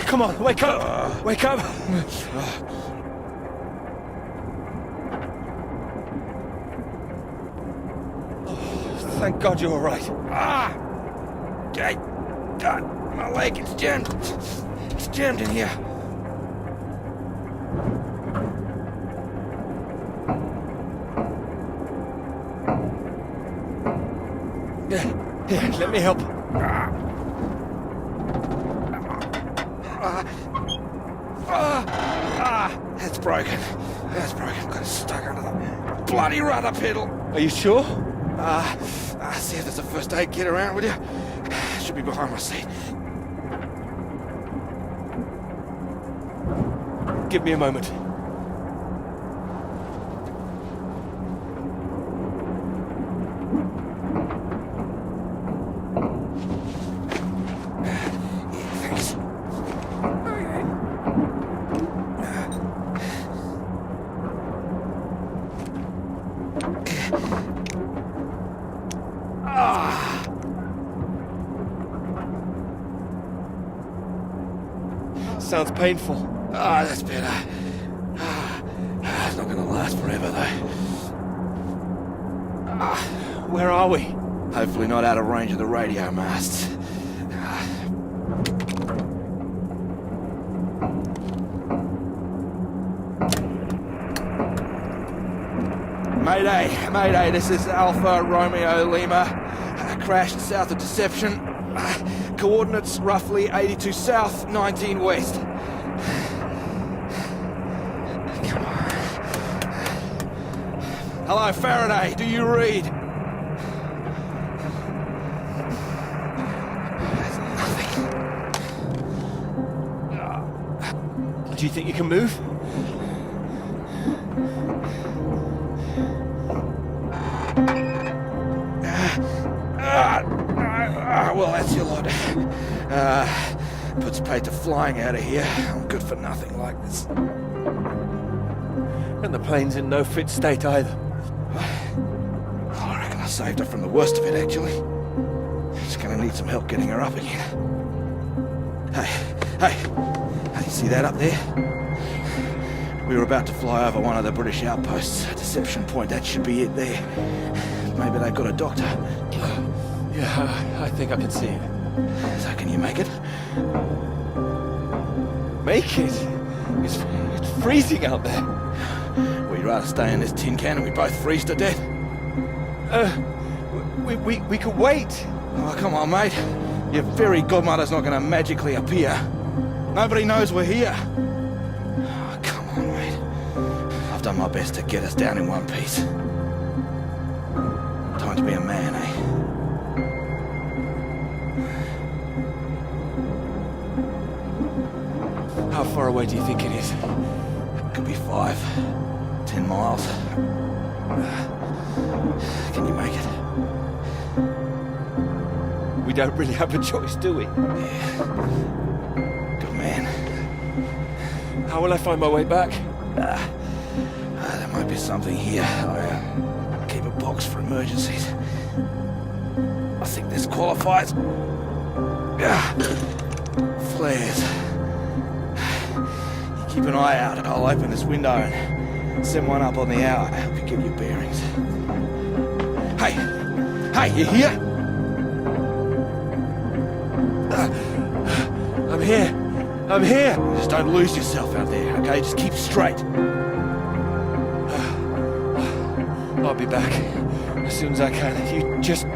Come on, wake up! Wake up! Thank God you're all right. God, my leg, it's jammed. It's jammed in here. Here, let me help. That's broken. That's broken. Got stuck under the bloody rudder pedal. Are you sure? See if there's a first aid kit around, will you? Should be behind my seat. Give me a moment. Thanks. Sounds painful. That's better. It's not gonna last forever, though. Where are we? Hopefully not out of range of the radio masts. Mayday, Mayday, this is Alpha Romeo Lima. Crashed south of Deception. Coordinates roughly 82 south, 19 west. Come on. Hello, Faraday, do you read? There's nothing. Do you think you can move? Well, that's your lot. Puts paid to flying out of here. I'm good for nothing like this. And the plane's in no fit state either. I reckon I saved her from the worst of it, actually. She's gonna need some help getting her up again. Hey, you see that up there? We were about to fly over one of the British outposts, Deception Point. That should be it there. Maybe they've got a doctor. Yeah, I think I can see it. So can you make it? Make it? It's freezing out there. We'd rather stay in this tin can and we both freeze to death. We could wait. Oh, come on, mate. Your fairy godmother's not gonna magically appear. Nobody knows we're here. Oh, come on, mate. I've done my best to get us down in one piece. Time to be a man, eh? How far away do you think it is? Could be 5, 10 miles. Can you make it? We don't really have a choice, do we? Yeah. Good man. How will I find my way back? There might be something here. I keep a box for emergencies. I think this qualifies. Flares. Keep an eye out. I'll open this window and send one up on the hour to help you get your bearings. Hey, you here? I'm here. Just don't lose yourself out there, okay? Just keep straight. I'll be back as soon as I can. You just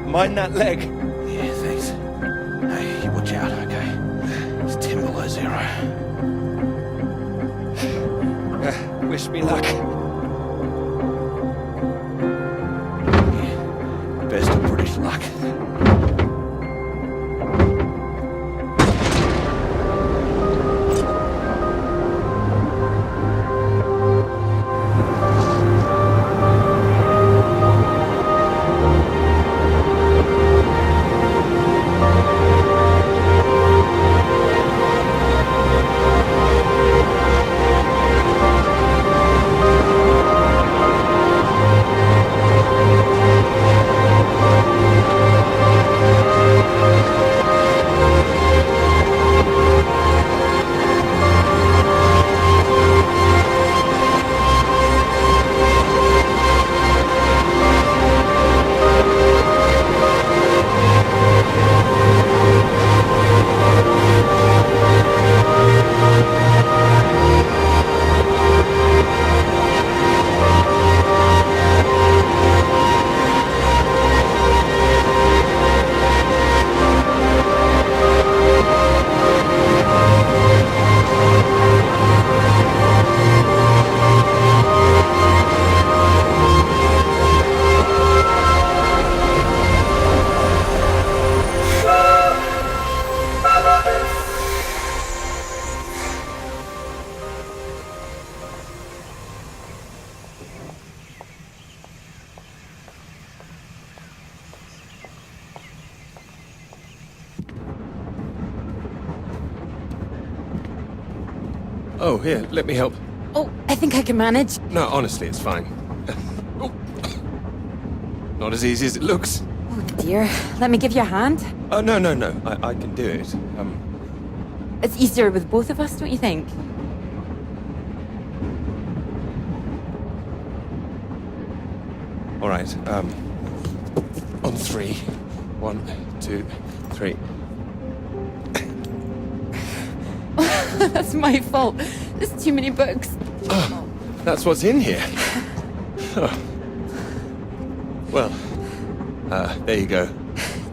mind that leg. Yeah, thanks. Hey, you watch out, okay? It's 10 below 0. Wish me luck. Yeah, best of British luck. Oh, here, let me help. Oh, I think I can manage. No, honestly, it's fine. Oh. Not as easy as it looks. Oh dear. Let me give you a hand. Oh, no. I can do it. It's easier with both of us, don't you think? All right, on 3. 1, 2, 3. That's my fault. There's too many books. Oh, that's what's in here. Oh. Well, there you go.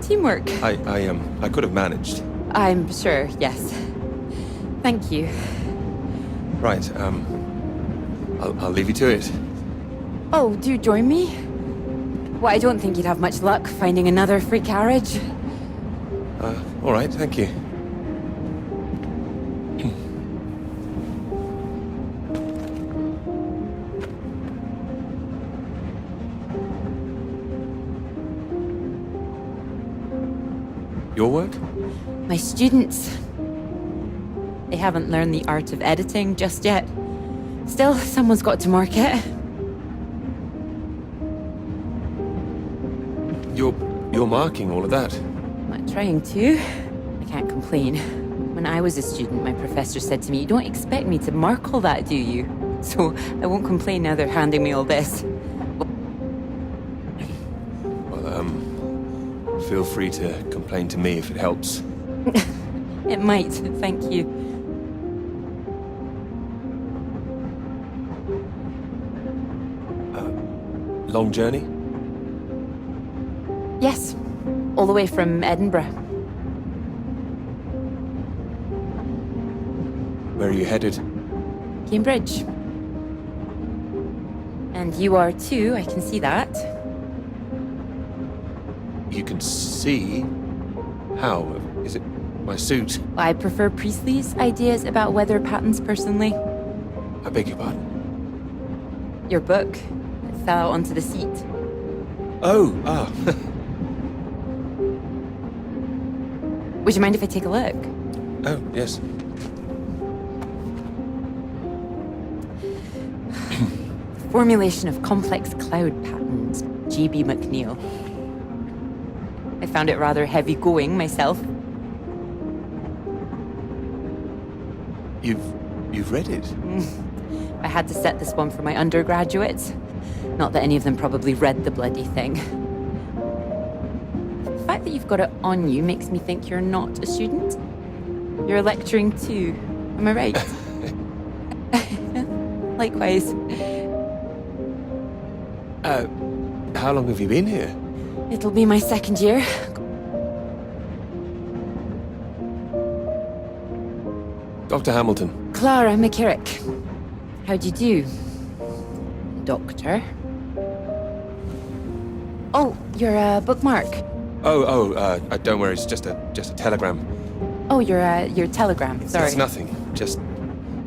Teamwork. I could have managed. I'm sure, yes. Thank you. Right, I'll leave you to it. Oh, do join me? Well, I don't think you'd have much luck finding another free carriage. All right, thank you. Your work? My students. They haven't learned the art of editing just yet. Still, someone's got to mark it. You're marking all of that? I'm not trying to. I can't complain. When I was a student, my professor said to me, "You don't expect me to mark all that, do you?" So I won't complain now they're handing me all this. Well, feel free to complain to me if it helps. It might, thank you. Long journey? Yes, all the way from Edinburgh. Where are you headed? Cambridge. And you are too, I can see that. You can see? How? Is it my suit? I prefer Priestley's ideas about weather patterns personally. I beg your pardon? Your book. It fell out onto the seat. Oh, Would you mind if I take a look? Oh, yes. Formulation of complex cloud patterns, G.B. McNeill. I found it rather heavy going myself. You've read it? I had to set this one for my undergraduates. Not that any of them probably read the bloody thing. The fact that you've got it on you makes me think you're not a student. You're lecturing too. Am I right? Likewise. How long have you been here? It'll be my second year. Dr. Hamilton. Clara McKirrick. How'd you do, Doctor? Oh, your bookmark. Don't worry, it's just a telegram. Oh, your telegram. Sorry. It's nothing, just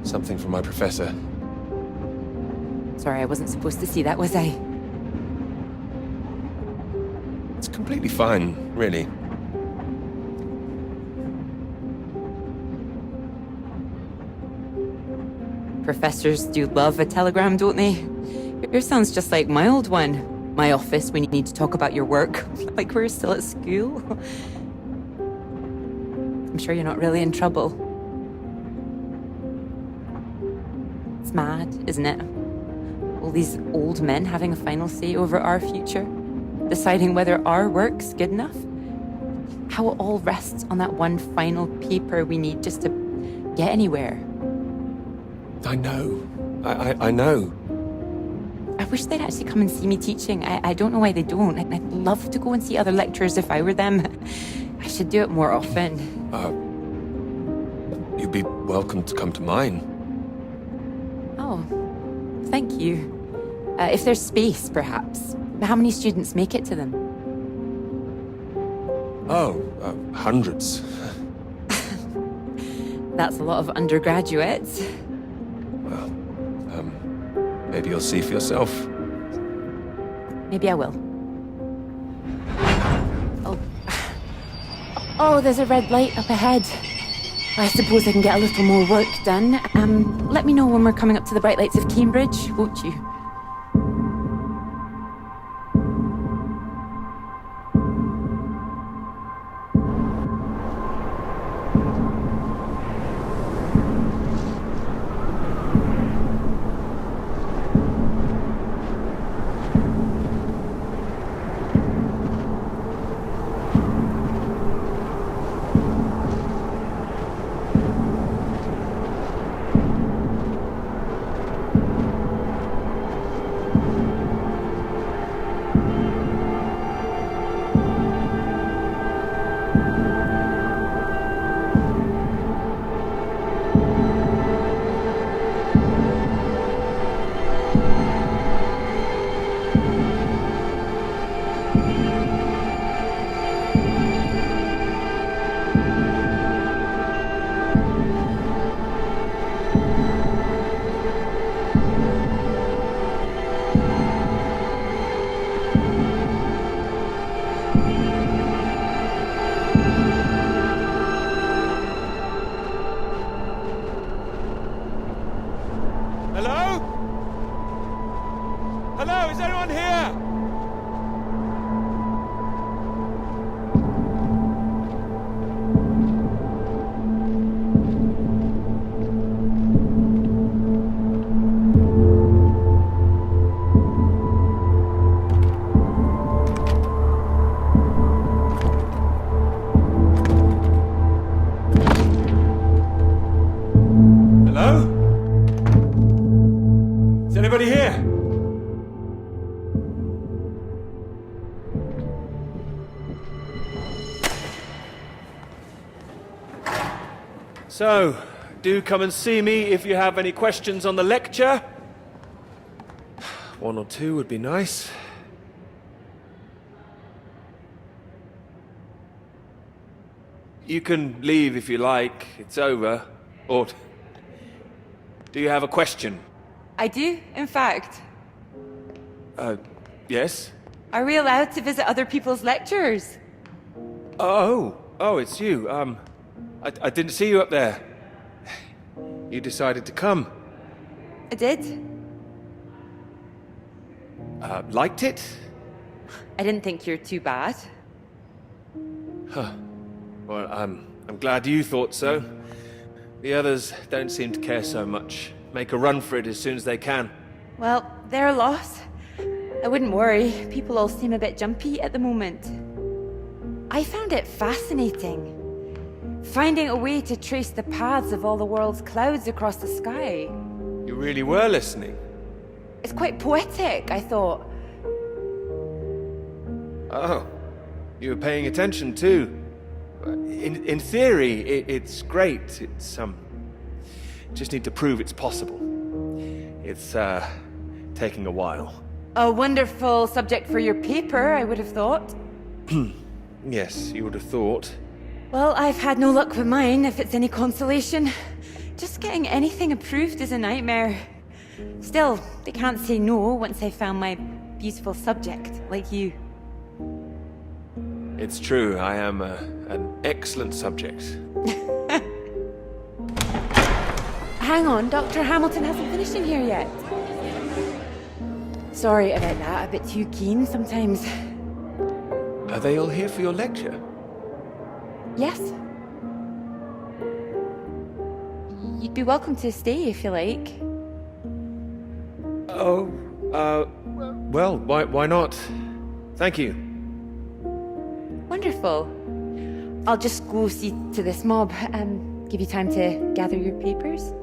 something from my professor. Sorry, I wasn't supposed to see that, was I? It's completely fine, really. Professors do love a telegram, don't they? Yours sounds just like my old one. My office when you need to talk about your work. Like we're still at school. I'm sure you're not really in trouble. It's mad, isn't it? All these old men having a final say over our future. Deciding whether our work's good enough. How it all rests on that one final paper we need just to get anywhere. I know. I know. I wish they'd actually come and see me teaching. I don't know why they don't. I'd love to go and see other lecturers if I were them. I should do it more often. You'd be welcome to come to mine. Oh, thank you. If there's space, perhaps. How many students make it to them? Oh, hundreds. That's a lot of undergraduates. Well, maybe you'll see for yourself. Maybe I will. Oh. Oh, there's a red light up ahead. I suppose I can get a little more work done. Let me know when we're coming up to the bright lights of Cambridge, won't you? Hello? Hello, is anyone here? Hello? Is anybody here? So, do come and see me if you have any questions on the lecture. One or two would be nice. You can leave if you like. It's over. Or do you have a question? I do, in fact. Yes? Are we allowed to visit other people's lectures? Oh, it's you. I didn't see you up there. You decided to come. I did. Liked it? I didn't think you're too bad. Well, I'm glad you thought so. The others don't seem to care so much. Make a run for it as soon as they can. Well, they're a loss. I wouldn't worry. People all seem a bit jumpy at the moment. I found it fascinating. Finding a way to trace the paths of all the world's clouds across the sky. You really were listening. It's quite poetic, I thought. Oh, you were paying attention too. In theory, it's great. It's just need to prove it's possible. It's taking a while. A wonderful subject for your paper, I would have thought. Yes, you would have thought. Well, I've had no luck with mine, if it's any consolation. Just getting anything approved is a nightmare. Still, they can't say no once they've found my beautiful subject, like you. It's true, I am an excellent subject. Hang on, Dr. Hamilton hasn't finished in here yet. Sorry about that, a bit too keen sometimes. Are they all here for your lecture? Yes? You'd be welcome to stay if you like. Oh, well, why not? Thank you. Wonderful. I'll just go see to this mob and give you time to gather your papers.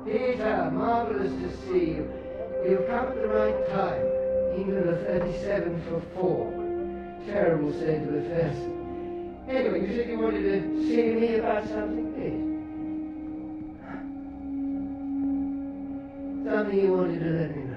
Peter, marvelous to see you. You've come at the right time. England are 37 for 4. Terrible state of affairs. Anyway, you said you wanted to see me about something, please. Something you wanted to let me know.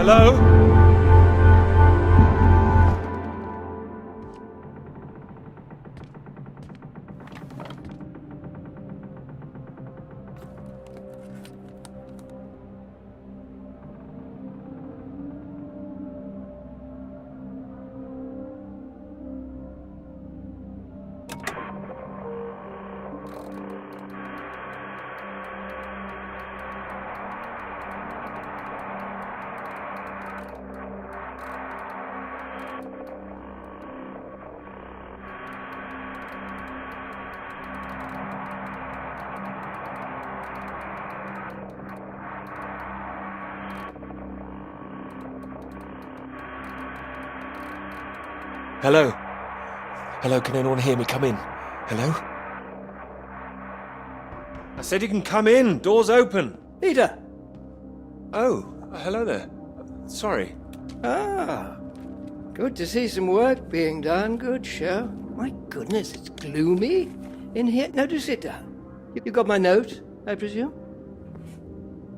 Hello? Hello? Hello, can anyone hear me? Come in. Hello? I said you can come in. Door's open. Peter! Oh, hello there. Sorry. Ah, good to see some work being done. Good show. My goodness, it's gloomy in here. No, do sit down. You got my note, I presume?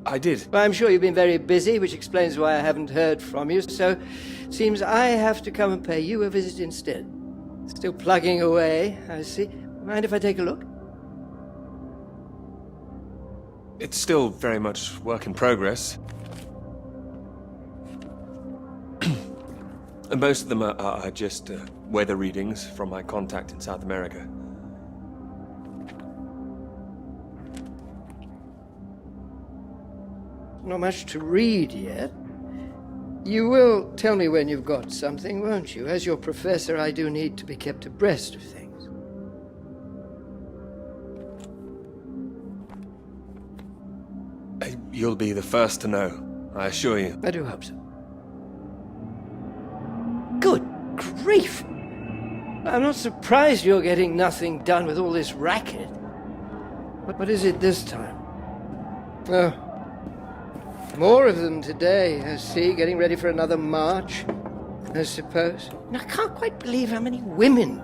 I did. Well, I'm sure you've been very busy, which explains why I haven't heard from you, so seems I have to come and pay you a visit instead. Still plugging away, I see. Mind if I take a look? It's still very much work in progress. And most of them are just weather readings from my contact in South America. Not much to read yet. You will tell me when you've got something, won't you? As your professor, I do need to be kept abreast of things. You'll be the first to know, I assure you. I do hope so. Good grief! I'm not surprised you're getting nothing done with all this racket. What is it this time? Oh, more of them today, I see, getting ready for another march, I suppose. And I can't quite believe how many women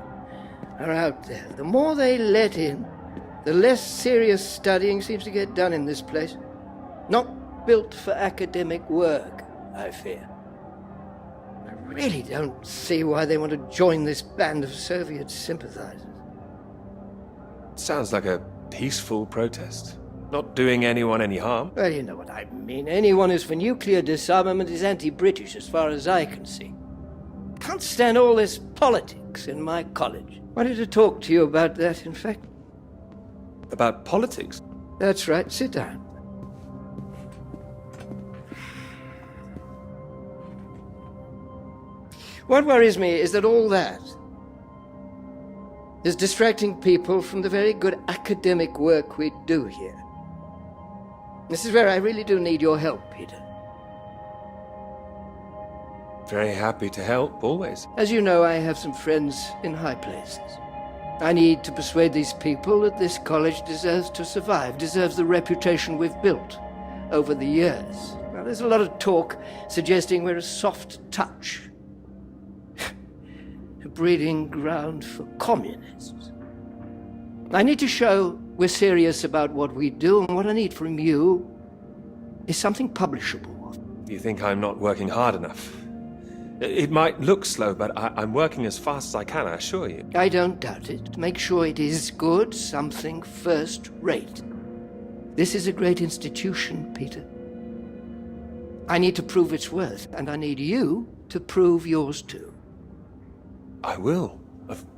are out there. The more they let in, the less serious studying seems to get done in this place. Not built for academic work, I fear. I really don't see why they want to join this band of Soviet sympathizers. Sounds like a peaceful protest. Not doing anyone any harm. Well, you know what I mean. Anyone who's for nuclear disarmament is anti-British, as far as I can see. Can't stand all this politics in my college. Wanted to talk to you about that, in fact. About politics? That's right. Sit down. What worries me is that all that is distracting people from the very good academic work we do here. This is where I really do need your help, Peter. Very happy to help, always. As you know, I have some friends in high places. I need to persuade these people that this college deserves to survive, deserves the reputation we've built over the years. Now, there's a lot of talk suggesting we're a soft touch, a breeding ground for communists. I need to show we're serious about what we do, and what I need from you is something publishable. You think I'm not working hard enough? It might look slow, but I'm working as fast as I can, I assure you. I don't doubt it. Make sure it is good, something first-rate. This is a great institution, Peter. I need to prove its worth, and I need you to prove yours too. I will.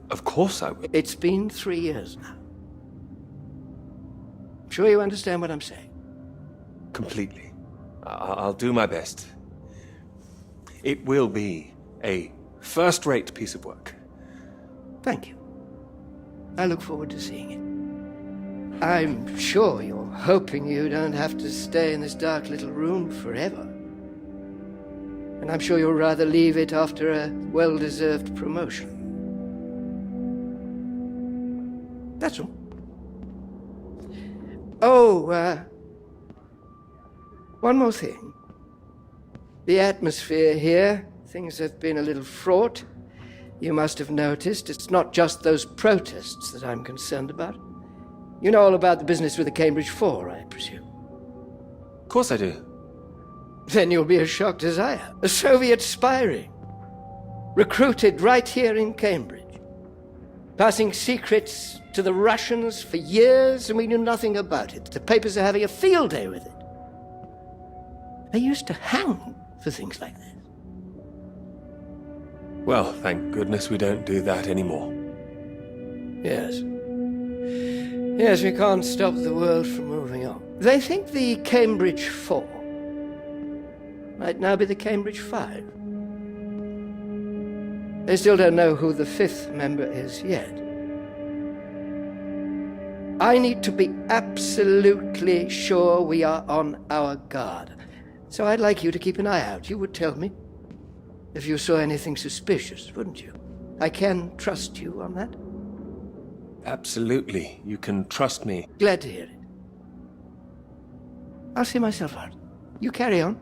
Of course I will. It's been 3 years now. I'm sure you understand what I'm saying. Completely. I'll do my best. It will be a first-rate piece of work. Thank you. I look forward to seeing it. I'm sure you're hoping you don't have to stay in this dark little room forever. And I'm sure you'll rather leave it after a well-deserved promotion. That's all. Oh, one more thing. The atmosphere here, things have been a little fraught. You must have noticed it's not just those protests that I'm concerned about. You know all about the business with the Cambridge Four, I presume. Of course I do. Then you'll be as shocked as I am. A Soviet spy ring. Recruited right here in Cambridge. Passing secrets to the Russians for years, and we knew nothing about it. The papers are having a field day with it. They used to hang for things like this. Well, thank goodness we don't do that anymore. Yes. Yes, we can't stop the world from moving on. They think the Cambridge Four might now be the Cambridge Five. They still don't know who the fifth member is yet. I need to be absolutely sure we are on our guard. So I'd like you to keep an eye out. You would tell me if you saw anything suspicious, wouldn't you? I can trust you on that? Absolutely. You can trust me. Glad to hear it. I'll see myself out. You carry on.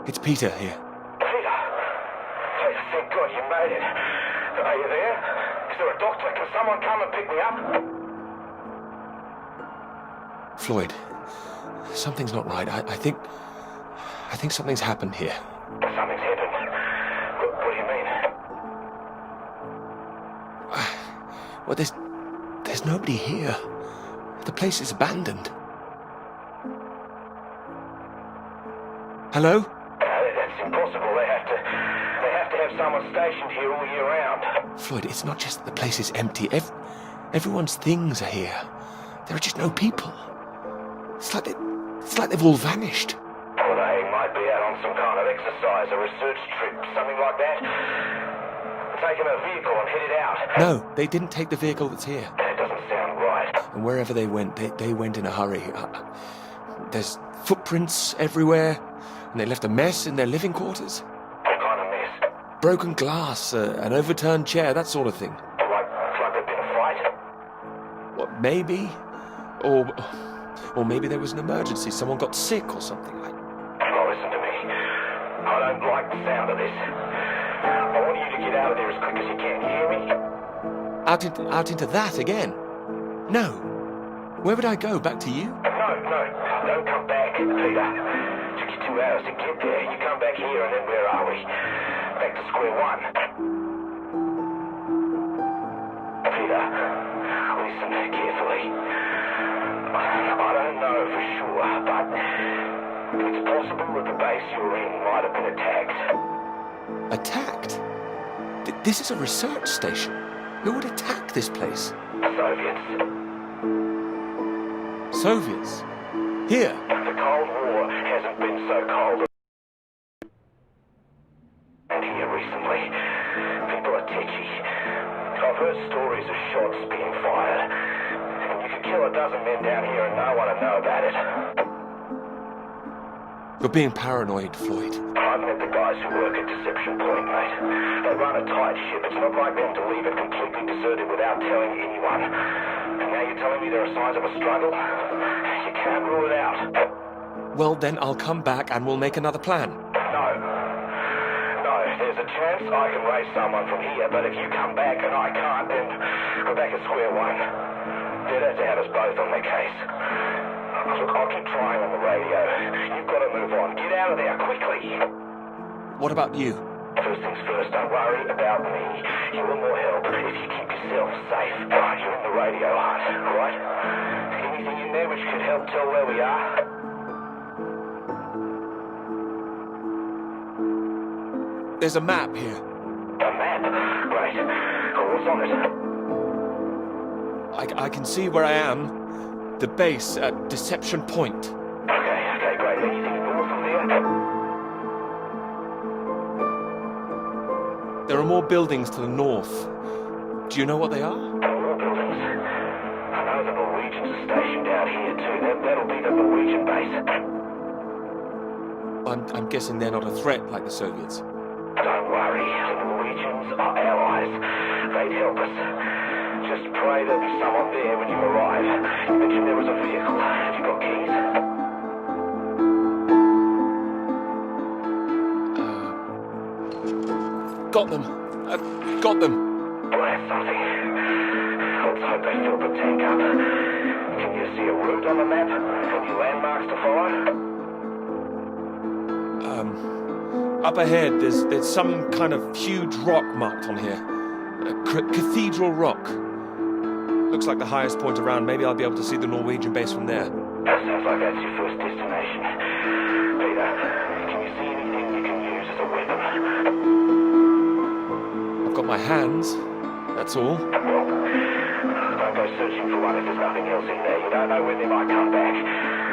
It's Peter here. Peter, thank God you made it. Are you there? Is there a doctor? Can someone come and pick me up? Floyd, something's not right. I think something's happened here. Something's happened. What do you mean? Well, there's nobody here. The place is abandoned. Hello? That's impossible. They have to have someone stationed here all year round. Floyd, it's not just that the place is empty. Everyone's things are here. There are just no people. It's like they've all vanished. Well, they might be out on some kind of exercise, a research trip, something like that. Taking a vehicle and headed out. No, they didn't take the vehicle that's here. That doesn't sound right. And wherever they went, they went in a hurry. There's footprints everywhere, and they left a mess in their living quarters. What kind of mess? Broken glass, an overturned chair, that sort of thing. Like there'd been a fight? What, maybe? Or maybe there was an emergency. Someone got sick or something. Oh, listen to me. I don't like the sound of this. I want you to get out of there as quick as you can. You hear me? Out into that again? No. Where would I go? Back to you? No, don't come back, Peter. Took you 2 hours to get there. You come back here and then where are we? Back to square one. Peter, listen carefully. I don't know for sure, but it's possible that the base you're in might have been attacked. Attacked? This is a research station. Who would attack this place? Soviets. Soviets? Here? The Cold War hasn't been so cold. And here recently, people are tetchy. I've heard stories of shots being fired. And you could kill a dozen men down here and no one would know about it. You're being paranoid, Floyd. I've met the guys who work at Deception Point, mate. They run a tight ship. It's not like them to leave it completely deserted without telling anyone. And now you're telling me there are signs of a struggle? You can't rule it out. Well, then I'll come back and we'll make another plan. No, there's a chance I can raise someone from here, but if you come back and I can't, then we're back at square one. They'd have to have us both on their case. Look, I'll keep trying on the radio. You've got to move on. Get out of there, quickly. What about you? First things first, don't worry about me. You want more help if you keep yourself safe. You're in the radio hut, right? Anything in there which could help tell where we are? There's a map here. A map? Great. What's on it? I can see where I am. The base at Deception Point. Okay, great. Anything north of there? There are more buildings to the north. Do you know what they are? More buildings. I know the Norwegians are stationed out here too. That'll be the Norwegian base. I'm guessing they're not a threat like the Soviets. Don't worry. The Norwegians are allies. They'd help us. Just pray there'll be someone there when you arrive. You mentioned there was a vehicle. Have you got keys? Got them. Got them. Well, that's something. Let's hope they filled the tank up. Can you see a route on the map? Any landmarks to follow? Up ahead, there's some kind of huge rock marked on here. Cathedral Rock. Looks like the highest point around. Maybe I'll be able to see the Norwegian base from there. That sounds like that's your first destination. Peter, can you see anything you can use as a weapon? I've got my hands. That's all. Well, don't go searching for one if there's nothing else in there. You don't know when they might come back.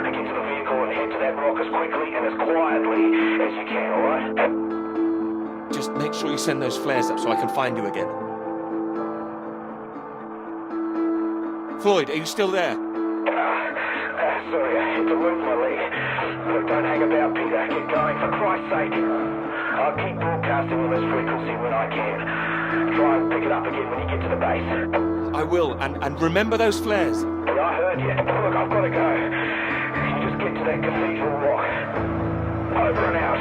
Get to the vehicle and head to that rock as quickly and as quietly as you can, alright? Just make sure you send those flares up so I can find you again. Floyd, are you still there? Sorry, I had to lose my leg. Look, don't hang about, Peter. Get going, for Christ's sake. I'll keep broadcasting on this frequency when I can. Try and pick it up again when you get to the base. I will, and remember those flares. Yeah, I heard you. Look, I've got to go. You just get to that cathedral rock. Over and out.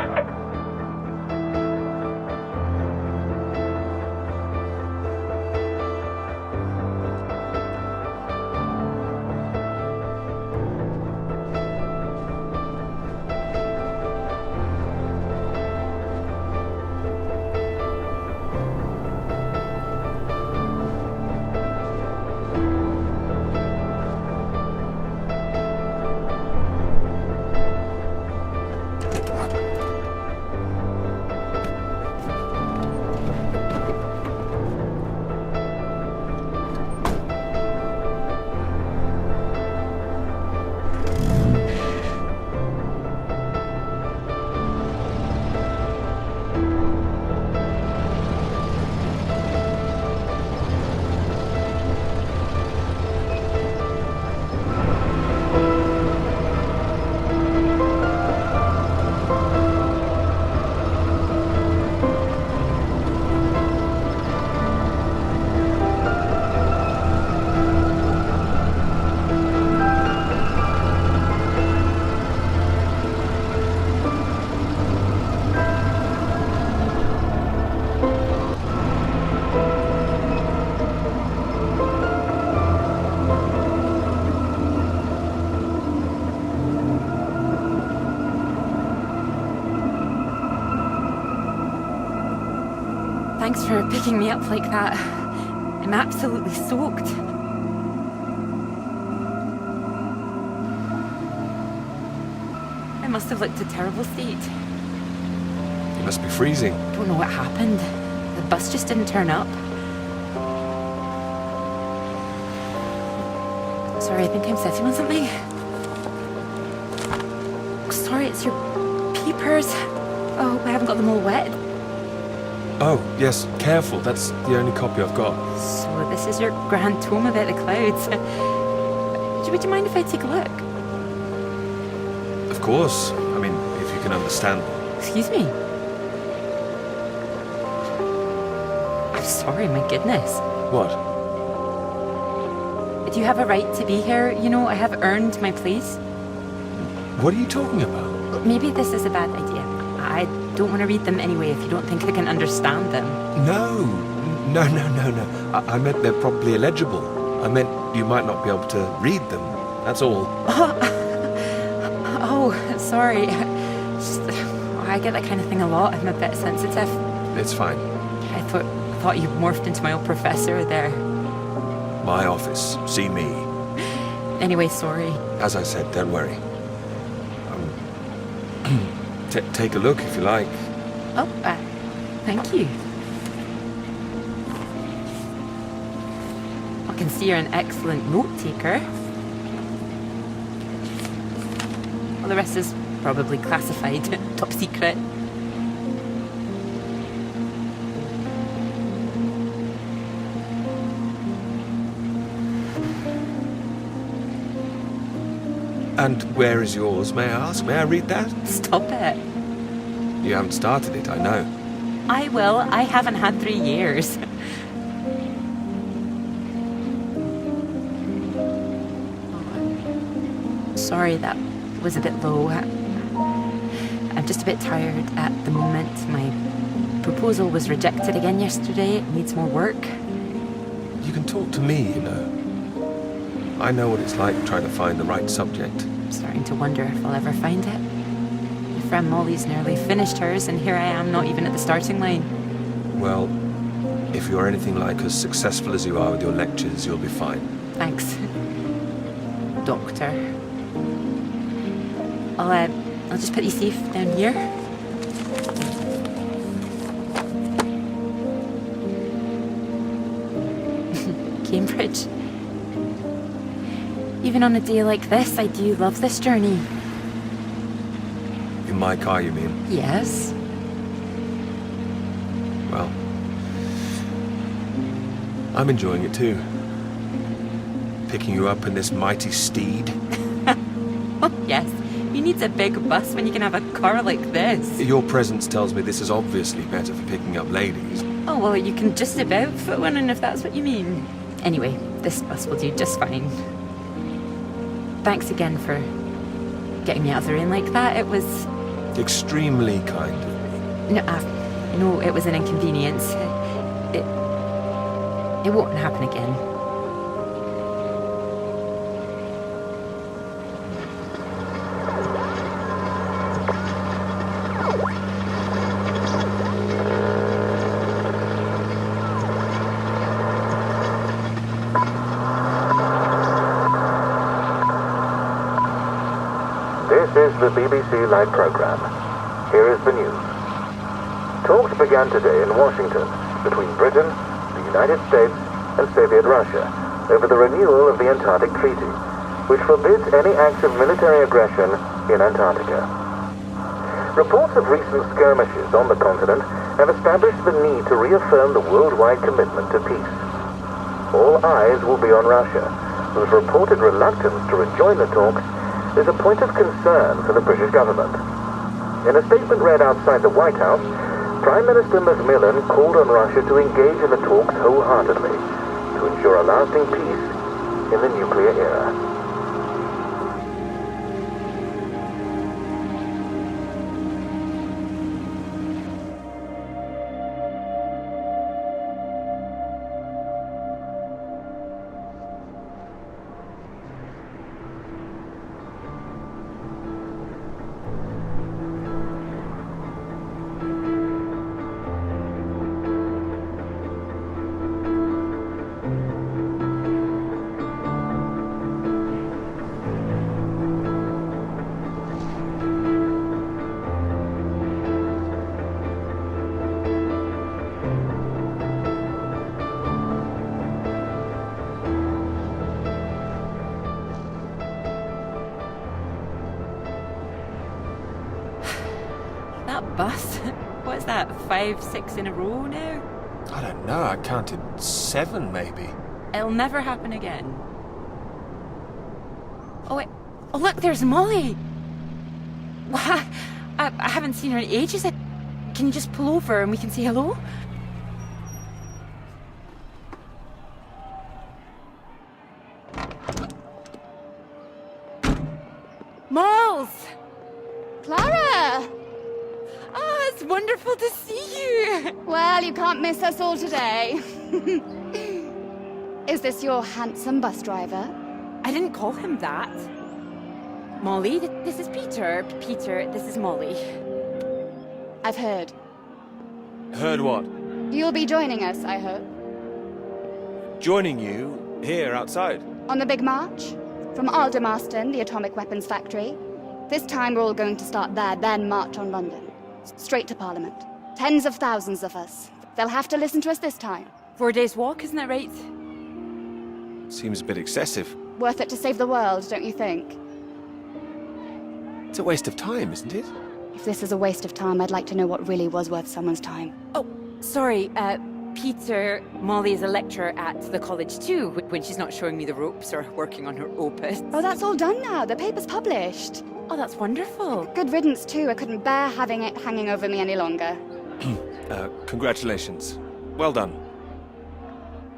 Thanks for picking me up like that. I'm absolutely soaked. I must have looked a terrible state. You must be freezing. Don't know what happened. The bus just didn't turn up. Sorry, I think I'm sitting on something. Sorry, it's your peepers. Oh, I haven't got them all wet. Oh, yes, careful. That's the only copy I've got. So this is your grand tome about the clouds. Would you mind if I take a look? Of course. I mean, if you can understand. Excuse me? I'm sorry, my goodness. What? Do you have a right to be here? You know, I have earned my place. What are you talking about? Maybe this is a bad idea. I don't want to read them anyway if you don't think I can understand them. No. I meant they're probably illegible. I meant you might not be able to read them. That's all. Oh, sorry. I get that kind of thing a lot. I'm a bit sensitive. It's fine. I thought you morphed into my old professor there. My office. See me. Anyway, sorry. As I said, don't worry. Take a look if you like. Oh, thank you. I can see you're an excellent note taker. Well, the rest is probably classified, top secret. And where is yours, may I ask? May I read that? Stop it. You haven't started it, I know. I will. I haven't had 3 years. Sorry, that was a bit low. I'm just a bit tired at the moment. My proposal was rejected again yesterday. It needs more work. You can talk to me, you know. I know what it's like trying to find the right subject. I'm starting to wonder if I'll ever find it. My friend Molly's nearly finished hers, and here I am, not even at the starting line. Well, if you're anything like as successful as you are with your lectures, you'll be fine. Thanks, Doctor. I'll just put you safe down here. Cambridge. Even on a day like this, I do love this journey. In my car, you mean? Yes. Well, I'm enjoying it too. Picking you up in this mighty steed. Oh, yes. Who needs a big bus when you can have a car like this? Your presence tells me this is obviously better for picking up ladies. Oh, well, you can just about fit one in if that's what you mean. Anyway, this bus will do just fine. Thanks again for getting me out of the rain like that. It was... Extremely kind of me. No, it was an inconvenience. It won't happen again. This is the BBC Live programme. Here is the news. Talks began today in Washington between Britain, the United States, and Soviet Russia over the renewal of the Antarctic Treaty, which forbids any acts of military aggression in Antarctica. Reports of recent skirmishes on the continent have established the need to reaffirm the worldwide commitment to peace. All eyes will be on Russia, whose reported reluctance to rejoin the talks is a point of concern for the British government. In a statement read outside the White House, Prime Minister Macmillan called on Russia to engage in the talks wholeheartedly to ensure a lasting peace in the nuclear era. bus. What's that, 5, 6 in a row now? I don't know, I counted 7 maybe. It'll never happen again. Oh, wait. Oh, look, there's Molly. Well, I haven't seen her in ages. Can you just pull over and we can say hello? Malls! Clara! Oh, it's wonderful to see you. Well, you can't miss us all today. Is this your handsome bus driver? I didn't call him that. Molly, this is Peter. Peter, this is Molly. I've heard. Heard what? You'll be joining us, I hope. Joining you here outside. On the big march? From Aldermaston, the atomic weapons factory. This time we're all going to start there, then march on London. Straight to Parliament. Tens of thousands of us. They'll have to listen to us this time. 4 days walk, isn't that right? Seems a bit excessive. Worth it to save the world, don't you think? It's a waste of time, isn't it? If this is a waste of time, I'd like to know what really was worth someone's time. Oh, sorry, Peter, Molly is a lecturer at the college too, when she's not showing me the ropes or working on her opus. Oh, that's all done now. The paper's published. Oh, that's wonderful. Good riddance, too. I couldn't bear having it hanging over me any longer. Congratulations. Well done.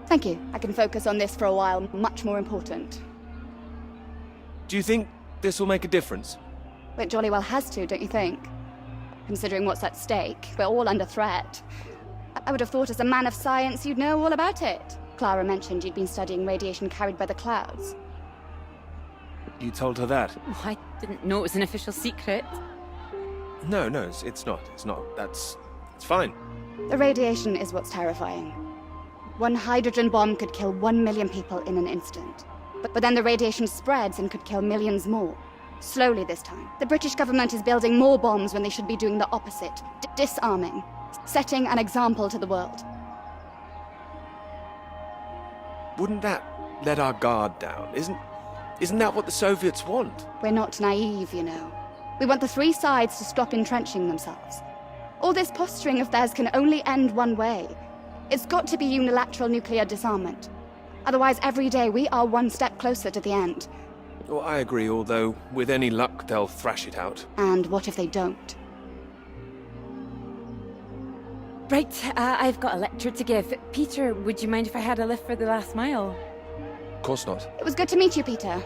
Thank you. I can focus on this for a while. Much more important. Do you think this will make a difference? It jolly well has to, don't you think? Considering what's at stake, we're all under threat. I would have thought as a man of science you'd know all about it. Clara mentioned you'd been studying radiation carried by the clouds. You told her that? Oh, I didn't know it was an official secret. No, it's not. It's fine. The radiation is what's terrifying. One hydrogen bomb could kill 1 million people in an instant. But then the radiation spreads and could kill millions more. Slowly this time. The British government is building more bombs when they should be doing the opposite. Disarming. Setting an example to the world. Wouldn't that let our guard down? Isn't that what the Soviets want? We're not naive, you know. We want the three sides to stop entrenching themselves. All this posturing of theirs can only end one way. It's got to be unilateral nuclear disarmament. Otherwise, every day we are one step closer to the end. Well, I agree, although with any luck they'll thrash it out. And what if they don't? Right, I've got a lecture to give. Peter, would you mind if I had a lift for the last mile? Of course not. It was good to meet you, Peter.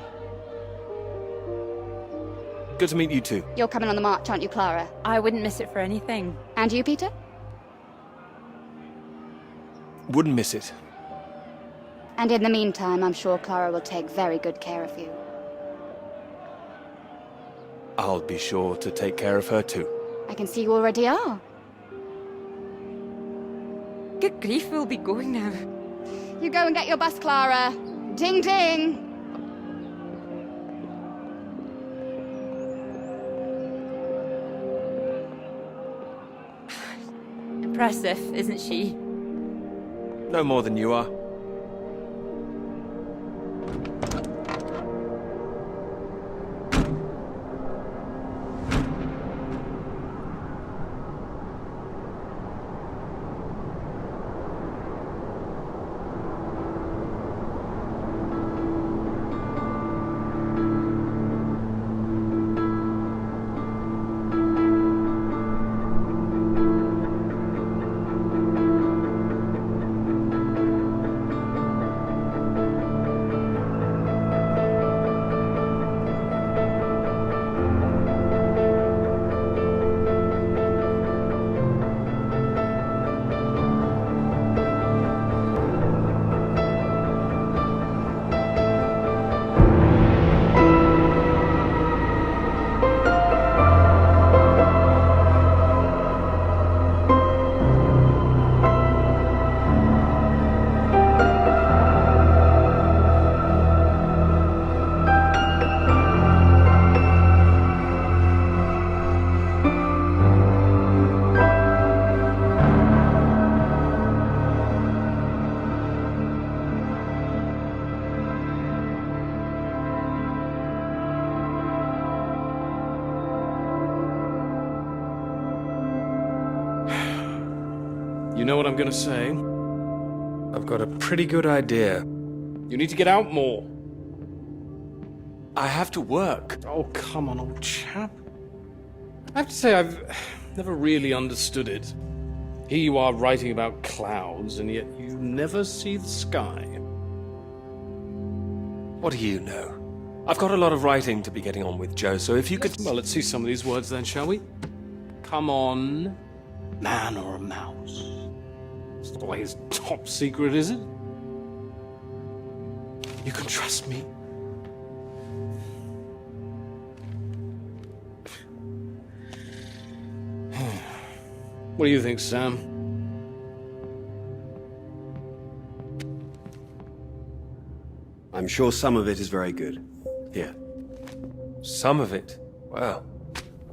Good to meet you too. You're coming on the march, aren't you, Clara? I wouldn't miss it for anything. And you, Peter? Wouldn't miss it. And in the meantime, I'm sure Clara will take very good care of you. I'll be sure to take care of her too. I can see you already are. Good grief, we'll be going now. You go and get your bus, Clara. Ding, ding! Impressive, isn't she? No more than you are. You know what I'm gonna say? I've got a pretty good idea. You need to get out more. I have to work. Oh, come on, old chap. I have to say, I've never really understood it. Here you are writing about clouds, and yet you never see the sky. What do you know? I've got a lot of writing to be getting on with, Joe, so if you could... Well, let's see some of these words then, shall we? Come on. Man or a mouse? It's not always top secret, is it? You can trust me. What do you think, Sam? I'm sure some of it is very good. Here. Some of it? Wow.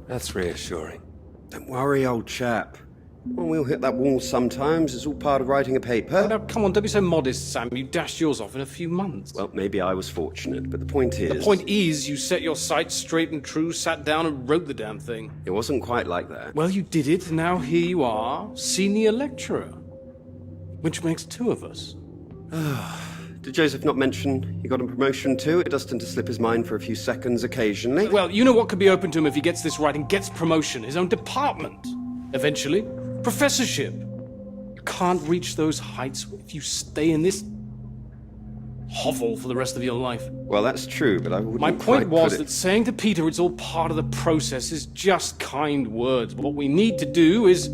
That's reassuring. Don't worry, old chap. Well, we'll hit that wall sometimes. It's all part of writing a paper. Now, come on, don't be so modest, Sam. You dashed yours off in a few months. Well, maybe I was fortunate, but the point is... The point is, you set your sights straight and true, sat down and wrote the damn thing. It wasn't quite like that. Well, you did it, and now here you are, senior lecturer. Which makes two of us. Did Joseph not mention he got a promotion too? It does tend to slip his mind for a few seconds occasionally. Well, you know what could be open to him if he gets this right and gets promotion? His own department. Eventually. Professorship. You can't reach those heights if you stay in this hovel for the rest of your life. Well, that's true, but I wouldn't My quite point was put it... that saying to Peter it's all part of the process is just kind words. What we need to do is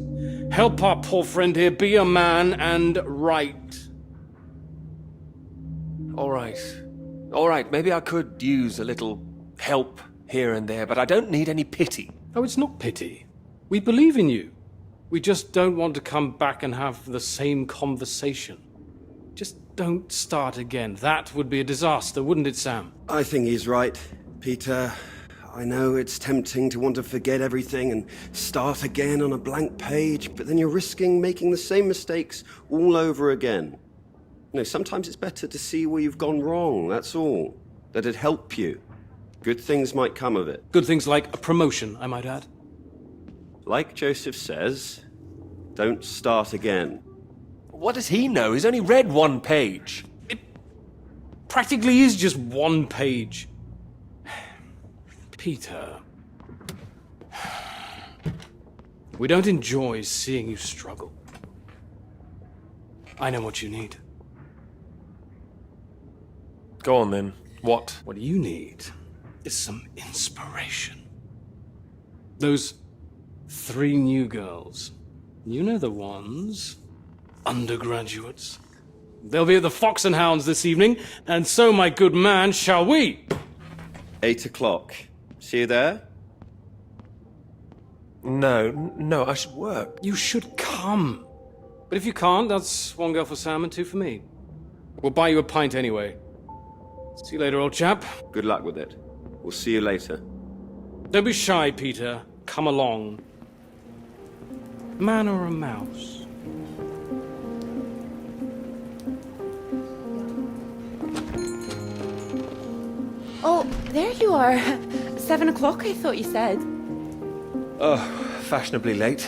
help our poor friend here be a man and write. All right, maybe I could use a little help here and there, but I don't need any pity. Oh, it's not pity. We believe in you. We just don't want to come back and have the same conversation. Just don't start again. That would be a disaster, wouldn't it, Sam? I think he's right, Peter. I know it's tempting to want to forget everything and start again on a blank page, but then you're risking making the same mistakes all over again. No, sometimes it's better to see where you've gone wrong, that's all. That'd help you. Good things might come of it. Good things like a promotion, I might add. Like Joseph says, don't start again. What does he know? He's only read one page. It practically is just one page. Peter. We don't enjoy seeing you struggle. I know what you need. Go on then. What? What you need is some inspiration. Those 3 new girls. You know the ones. Undergraduates. They'll be at the Fox and Hounds this evening, and so, my good man, shall we? 8 o'clock. See you there? No, I should work. You should come. But if you can't, that's 1 girl for Sam and 2 for me. We'll buy you a pint anyway. See you later, old chap. Good luck with it. We'll see you later. Don't be shy, Peter. Come along. Man or a mouse? Oh, there you are. 7 o'clock, I thought you said. Oh, fashionably late.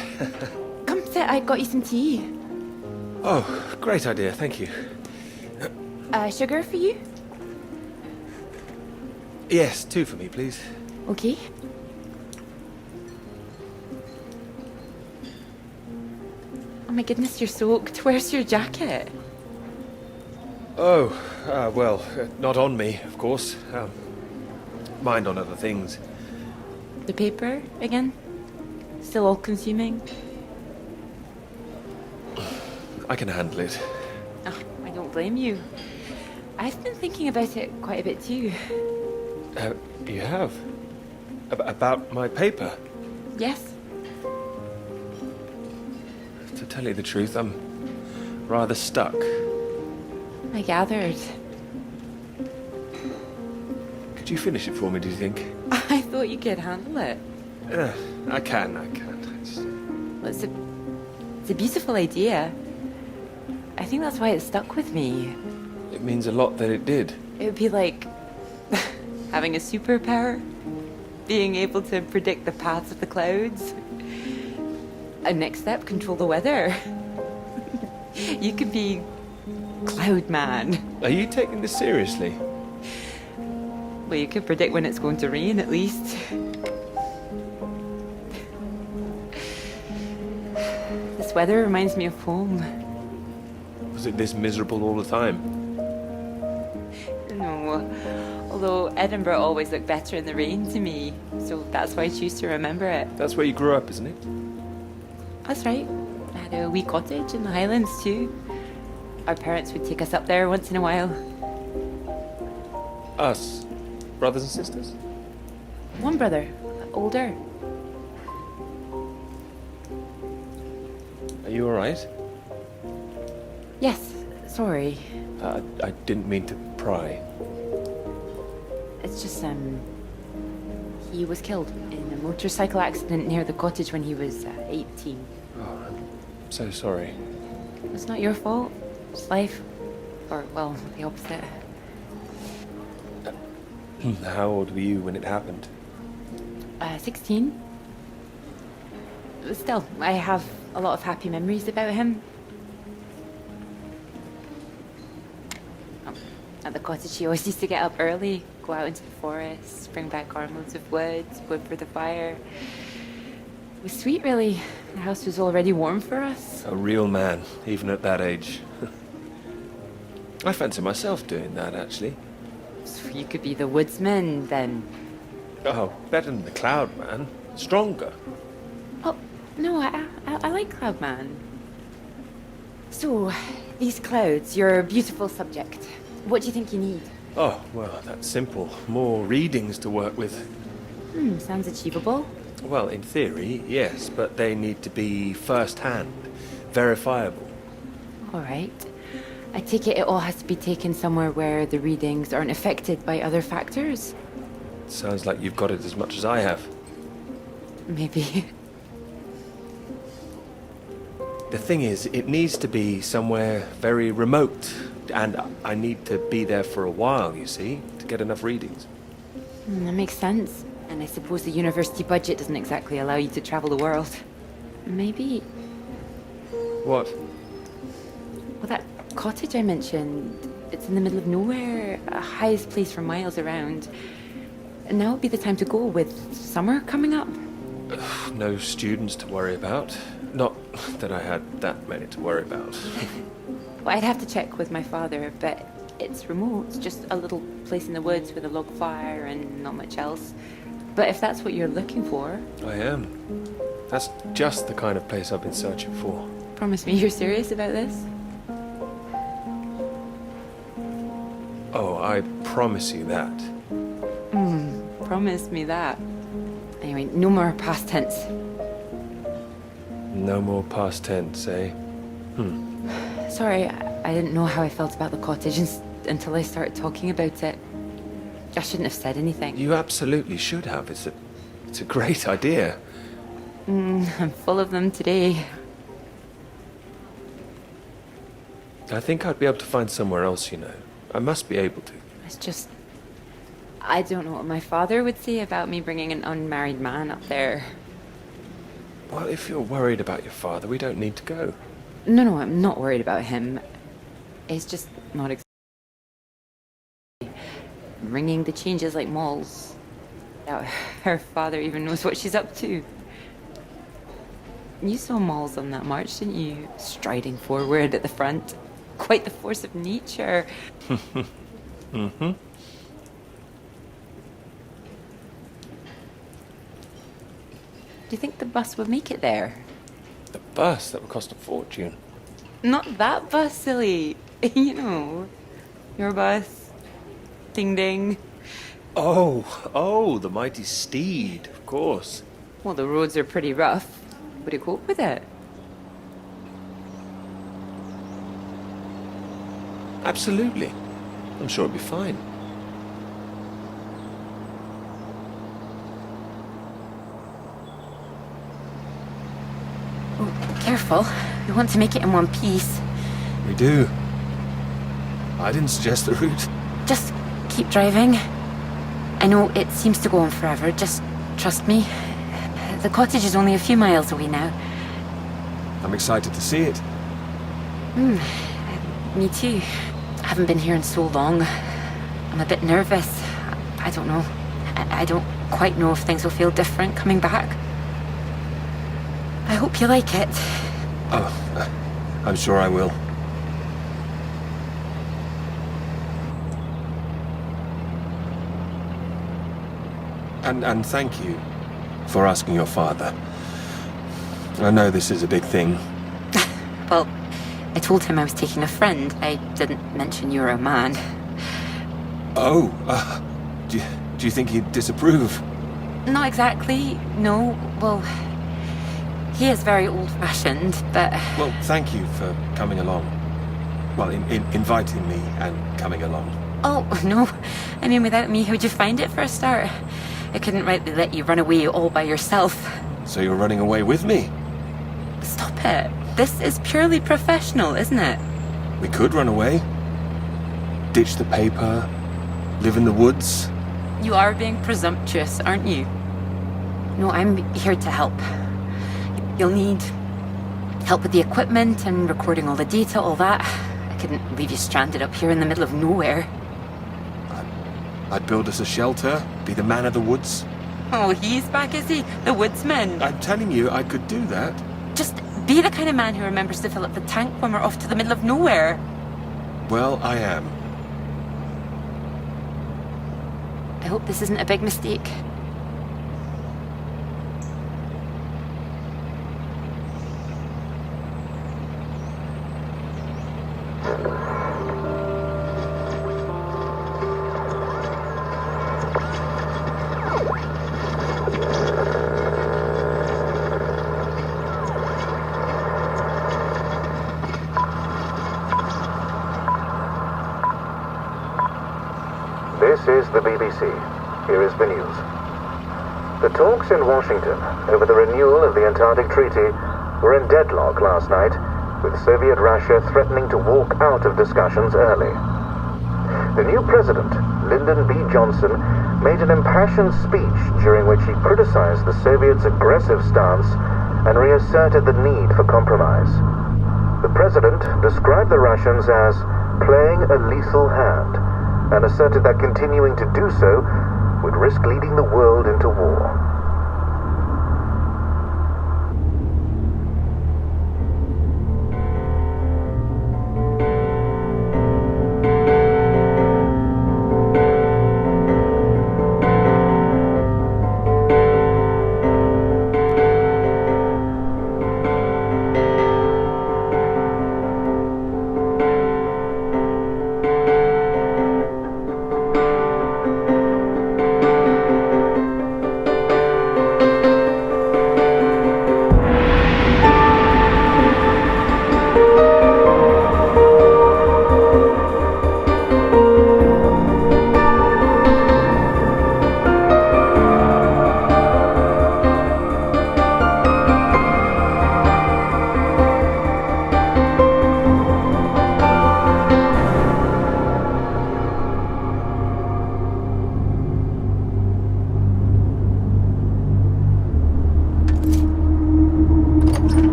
Come sit, I got you some tea. Oh, great idea, thank you. Sugar for you? Yes, 2 for me, please. Okay. Oh my goodness, you're soaked. Where's your jacket? Oh, well, not on me, of course. Mind on other things. The paper again? Still all consuming? I can handle it. Oh, I don't blame you. I've been thinking about it quite a bit too. You have? About my paper? Yes. To tell you the truth, I'm rather stuck. I gathered. Could you finish it for me, do you think? I thought you could handle it. I can. Well, it's a beautiful idea. I think that's why it stuck with me. It means a lot that it did. It would be like having a superpower, being able to predict the paths of the clouds. And next step, control the weather. You could be Cloud Man. Are you taking this seriously? Well, you could predict when it's going to rain, at least. This weather reminds me of home. Was it this miserable all the time? No, although Edinburgh always looked better in the rain to me, so that's why I choose to remember it. That's where you grew up, isn't it? That's right. I had a wee cottage in the Highlands too. Our parents would take us up there once in a while. Us? Brothers and sisters? One brother, older. Are you alright? Yes, sorry. I didn't mean to pry. It's just, he was killed in a motorcycle accident near the cottage when he was 18. Oh, I'm so sorry. It's not your fault. It's life. Or, well, the opposite. How old were you when it happened? 16. Still, I have a lot of happy memories about him. At the cottage, he always used to get up early, go out into the forest, bring back armloads of wood for the fire. It was sweet, really. The house was already warm for us. A real man, even at that age. I fancy myself doing that, actually. So you could be the woodsman, then. Oh, better than the Cloud Man. Stronger. Oh, no, I like Cloudman. So, these clouds, your beautiful subject. What do you think you need? Oh, well, that's simple. More readings to work with. Sounds achievable. Well, in theory, yes, but they need to be first-hand, verifiable. All right. I take it all has to be taken somewhere where the readings aren't affected by other factors. Sounds like you've got it as much as I have. Maybe. The thing is, it needs to be somewhere very remote, and I need to be there for a while, you see, to get enough readings. That makes sense. And I suppose the university budget doesn't exactly allow you to travel the world. Maybe... What? Well, that cottage I mentioned, it's in the middle of nowhere, highest place for miles around. And now would be the time to go with summer coming up. No students to worry about. Not that I had that many to worry about. Well, I'd have to check with my father, but it's remote. It's just a little place in the woods with a log fire and not much else. But if that's what you're looking for... I am. That's just the kind of place I've been searching for. Promise me you're serious about this? Oh, I promise you that. Promise me that. Anyway, no more past tense. No more past tense, eh? Sorry, I didn't know how I felt about the cottage until I started talking about it. I shouldn't have said anything. You absolutely should have. It's a great idea. I'm full of them today. I think I'd be able to find somewhere else, you know. I must be able to. It's just... I don't know what my father would say about me bringing an unmarried man up there. Well, if you're worried about your father, we don't need to go. No, I'm not worried about him. It's just not ringing the changes like malls. Doubt her father even knows what she's up to. You saw Malls on that march, didn't you? Striding forward at the front. Quite the force of nature. Mm-hmm. Do you think the bus would make it there? The bus? That would cost a fortune. Not that bus, silly. You know, your bus. Ding ding. Oh, the mighty steed, of course. Well, the roads are pretty rough. Would it cope with it? Absolutely. I'm sure it'd be fine. Oh, careful. We want to make it in one piece. We do. I didn't suggest the route. Just keep driving. I know it seems to go on forever. Just trust me. The cottage is only a few miles away now. I'm excited to see it. Me too. I haven't been here in so long. I'm a bit nervous. I don't know. I don't quite know if things will feel different coming back. I hope you like it. Oh, I'm sure I will. And thank you for asking your father. I know this is a big thing. Well, I told him I was taking a friend. I didn't mention you were a man. Oh, do you think he'd disapprove? Not exactly, no. Well, he is very old-fashioned, but... Well, thank you for coming along. Well, inviting me and coming along. Oh, no. I mean, without me, how'd you find it for a start? I couldn't rightly let you run away all by yourself. So you're running away with me? Stop it. This is purely professional, isn't it? We could run away. Ditch the paper. Live in the woods. You are being presumptuous, aren't you? No, I'm here to help. You'll need help with the equipment and recording all the data, all that. I couldn't leave you stranded up here in the middle of nowhere. I'd build us a shelter, be the man of the woods. Oh, he's back, is he? The woodsman. I'm telling you, I could do that. Just be the kind of man who remembers to fill up the tank when we're off to the middle of nowhere. Well, I am. I hope this isn't a big mistake. This is the BBC. Here is the news. The talks in Washington over the renewal of the Antarctic Treaty were in deadlock last night, with Soviet Russia threatening to walk out of discussions early. The new president, Lyndon B. Johnson, made an impassioned speech during which he criticized the Soviets' aggressive stance and reasserted the need for compromise. The president described the Russians as playing a lethal hand, and asserted that continuing to do so would risk leading the world into war.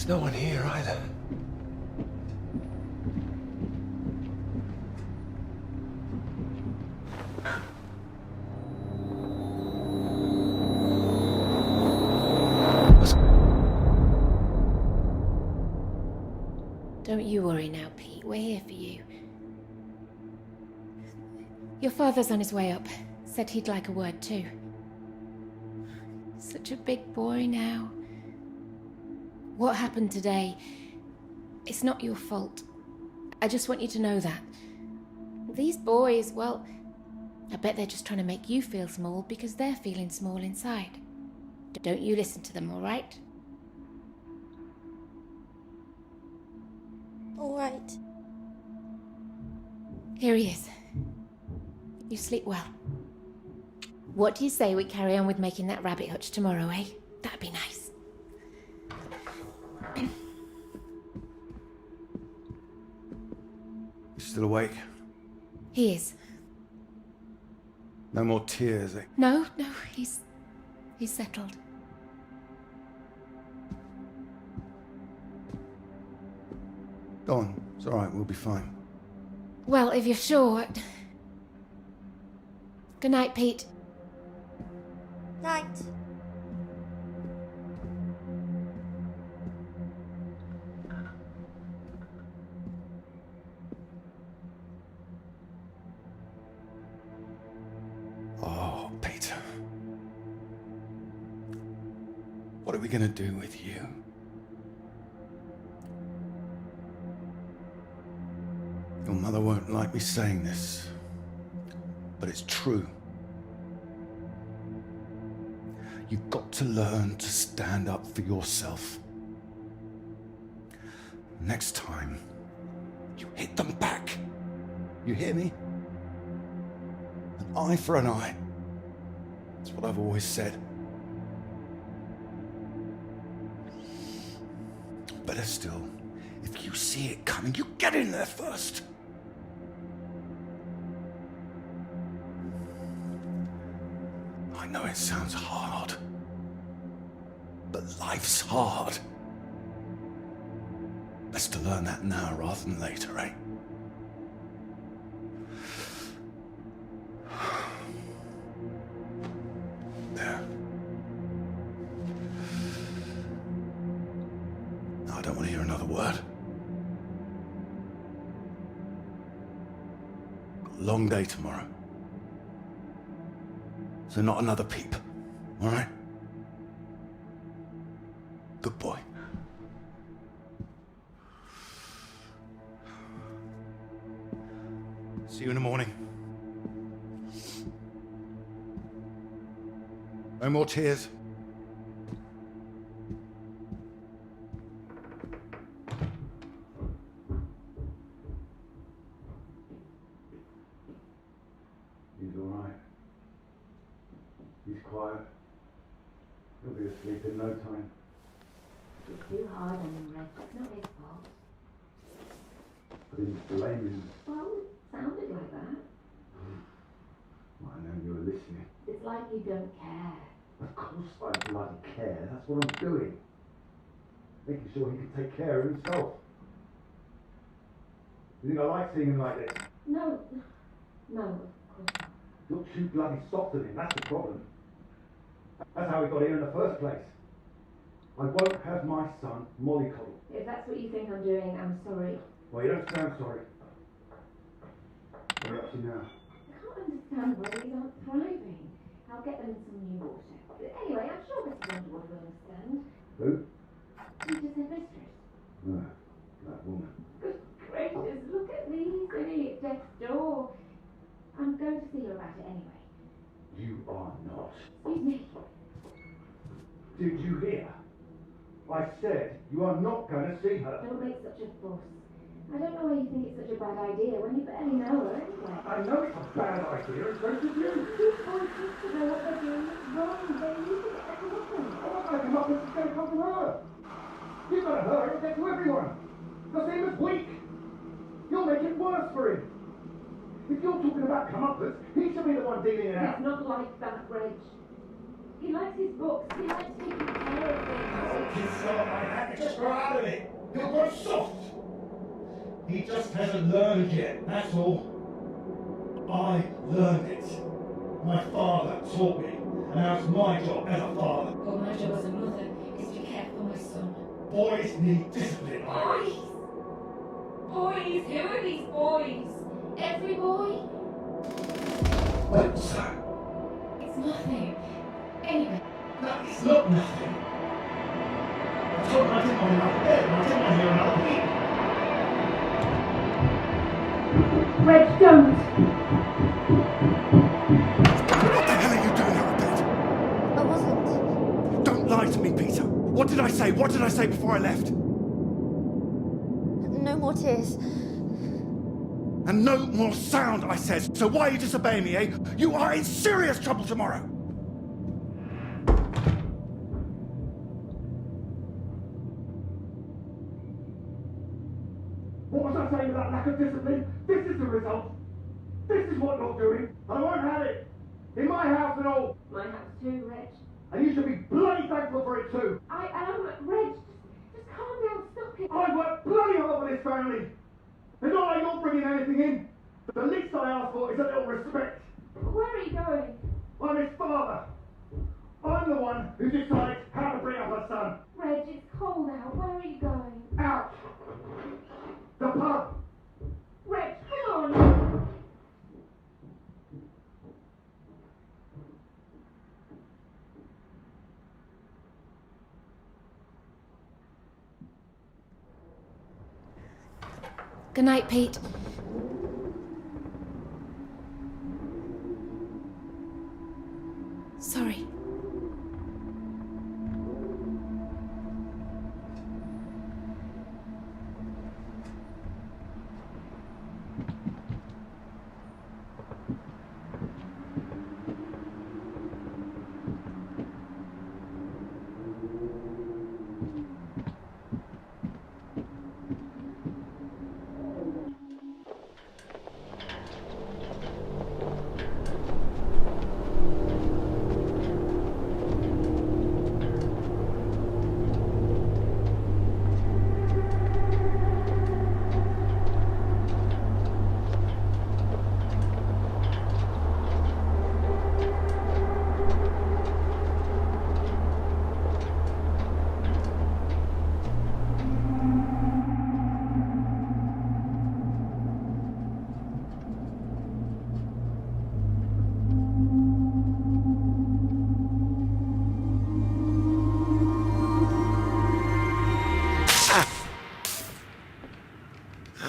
There's no one here either. Don't you worry now, Pete. We're here for you. Your father's on his way up. Said he'd like a word too. Such a big boy now. What happened today, it's not your fault. I just want you to know that. These boys, well, I bet they're just trying to make you feel small because they're feeling small inside. Don't you listen to them, all right? All right. Here he is. You sleep well. What do you say we carry on with making that rabbit hutch tomorrow, eh? That'd be nice. Still awake? He is. No more tears, eh? No, he's settled. Go on. It's all right. We'll be fine. Well, if you're sure. Good night, Pete. Night. Oh, Peter. What are we gonna do with you? Your mother won't like me saying this, but it's true. You've got to learn to stand up for yourself. Next time, you hit them back. You hear me? An eye for an eye. That's what I've always said. Better still, if you see it coming, you get in there first. I know it sounds hard, but life's hard. Best to learn that now rather than later, eh? There. No, I don't want to hear another word. Got a long day tomorrow. So not another peep, all right? Good boy. See you in the morning. No more tears. He's all right. He's quiet. He'll be asleep in no time. He's too hard on him, Red. That's not his fault. I didn't blame him. Well, it sounded like that. Well, I know you were listening. It's like you don't care. Of course I bloody care. That's what I'm doing. Making sure he can take care of himself. You think I like seeing him like this? No, of course not. You're too bloody soft on him, that's the problem. That's how we got here in the first place. I won't have my son mollycoddled. If that's what you think I'm doing, I'm sorry. Well, you don't sound sorry. What are you up to now? I can't understand why these aren't thriving. I'll get them some new water. Anyway, I'm sure Mrs. Underwood will understand. Who? Peter's headmistress. No, that woman. Good gracious, look at these in at death's door. I'm going to see her about it anyway. You are not. Excuse me. Did you hear? I said you are not going to see her. Don't make such a fuss. I don't know why you think it's such a bad idea when you barely know her anyway. I know it's a bad idea, it's going to you. These boys need to know what they're doing is wrong. They need to get their comeuppance. I'm not going to come up with it's going to come to her. You've got to her, it'll get to everyone. The same as weak. You'll make it worse for him. If you're talking about comeuppance, he should be the one dealing it out. He's not like that, Reg. He likes his books. He likes taking care of things. kids start like that, they just grow out of it. He'll grow soft. He just hasn't learned yet, that's all. I learned it. My father taught me, and now it's my job as a father. Well, my job as a mother is to care for my son. Boys need discipline. Boys? Boys? Who are these boys? Every boy? Well, sir. It's nothing. Anyway. No, it's not nothing. I told him I didn't want another bed, and I didn't want to hear another peep. Reg, don't! What the hell are you doing out of bed? I wasn't. Don't lie to me, Peter. What did I say? What did I say before I left? No more tears. And no more sound, I said. So why are you disobeying me, eh? You are in serious trouble tomorrow. What was I saying about lack of discipline? This is the result. This is what you're doing. I won't have it. In my house and all. My house too, Reg. And you should be bloody thankful for it too. I am, Reg. Just calm down, stop it. I work bloody hard for this family. It's not like you're bringing anything in. The least I ask for is a little respect. Where are you going? I'm his father. I'm the one who decides how to bring up a son. Reg, it's cold out. Where are you going? Out. The pub. Reg, come on. Good night, Pete. Sorry.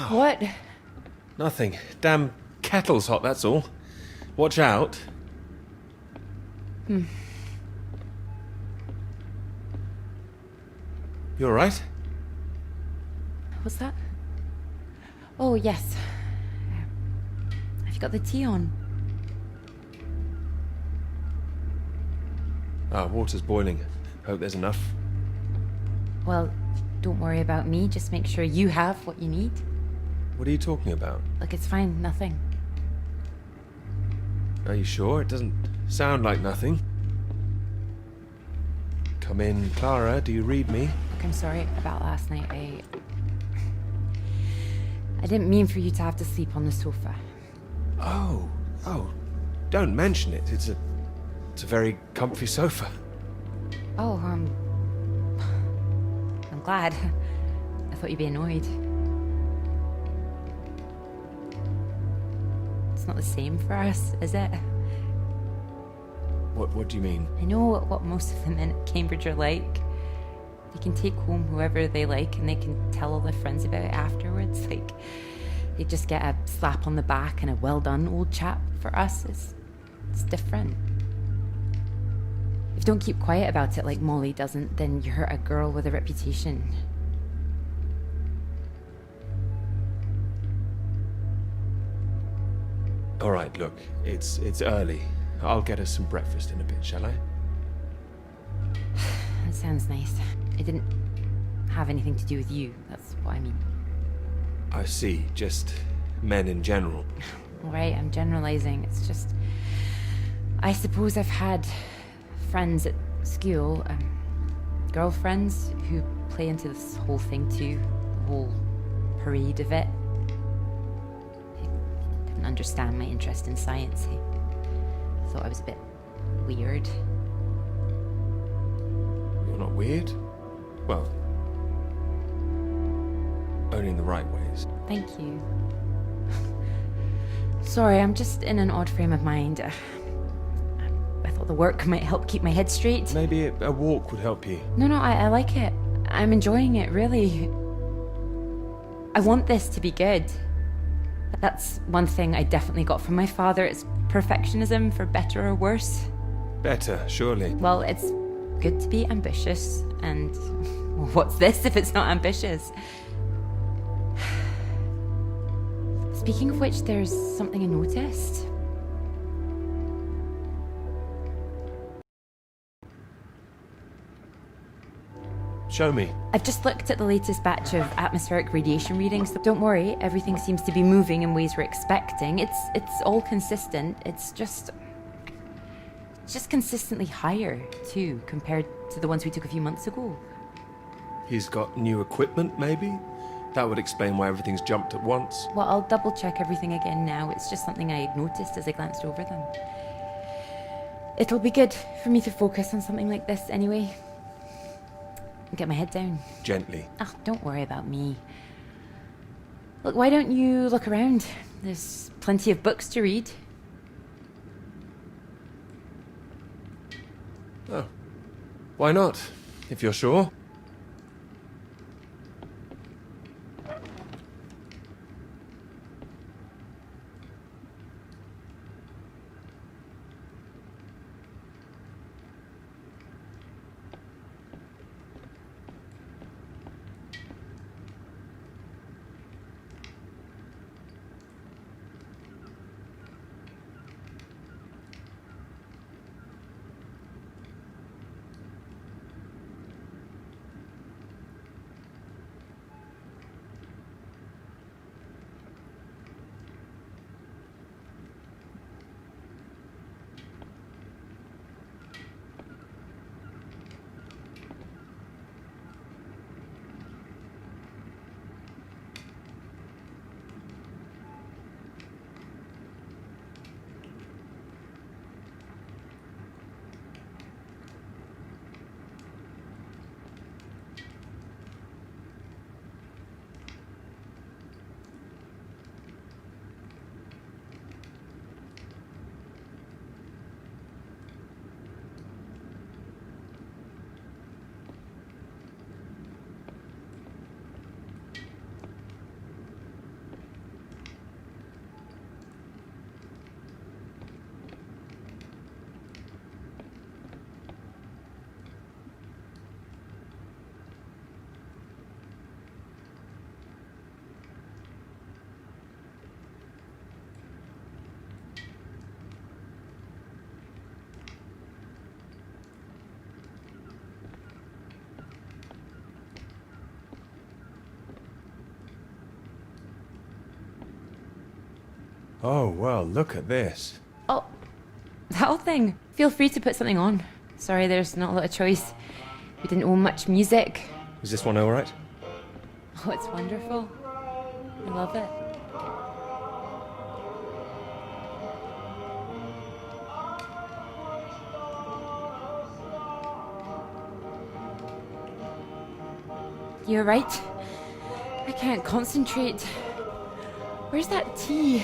What? Nothing. Damn kettle's hot, that's all. Watch out. You all right? What's that? Oh, yes. Have you got the tea on? Water's boiling. Hope there's enough. Well, don't worry about me. Just make sure you have what you need. What are you talking about? Look, it's fine. Nothing. Are you sure? It doesn't sound like nothing. Come in, Clara. Do you read me? Look, I'm sorry about last night. I didn't mean for you to have to sleep on the sofa. Oh, don't mention it. It's a very comfy sofa. Oh, I'm glad. I thought you'd be annoyed. It's not the same for us, is it? What do you mean? I know what most of the men at Cambridge are like. They can take home whoever they like and they can tell all their friends about it afterwards. Like, they just get a slap on the back and a well done, old chap. For us, it's different. If you don't keep quiet about it like Molly doesn't, then you hurt a girl with a reputation. All right, look, it's early. I'll get us some breakfast in a bit, shall I? That sounds nice. It didn't have anything to do with you, that's what I mean. I see, just men in general. All right, I'm generalizing. It's just, I suppose I've had friends at school, girlfriends who play into this whole thing too, the whole parade of it. He didn't understand my interest in science. He thought I was a bit weird. You're not weird? Well, only in the right ways. Thank you. Sorry, I'm just in an odd frame of mind. I thought the work might help keep my head straight. Maybe a walk would help you. No, I like it. I'm enjoying it, really. I want this to be good. That's one thing I definitely got from my father. It's perfectionism, for better or worse. Better, surely. Well, it's good to be ambitious, and well, what's this if it's not ambitious? Speaking of which, there's something I noticed. Show me. I've just looked at the latest batch of atmospheric radiation readings. Don't worry, everything seems to be moving in ways we're expecting. It's all consistent. It's just consistently higher too, compared to the ones we took a few months ago. He's got new equipment, maybe? That would explain why everything's jumped at once. Well, I'll double check everything again now. It's just something I noticed as I glanced over them. It'll be good for me to focus on something like this anyway. Get my head down. Gently. Oh, don't worry about me. Look, why don't you look around? There's plenty of books to read. Oh. Why not? If you're sure. Oh, well, look at this. Oh, that whole thing. Feel free to put something on. Sorry, there's not a lot of choice. We didn't own much music. Is this one alright? Oh, it's wonderful. I love it. You're right. I can't concentrate. Where's that tea?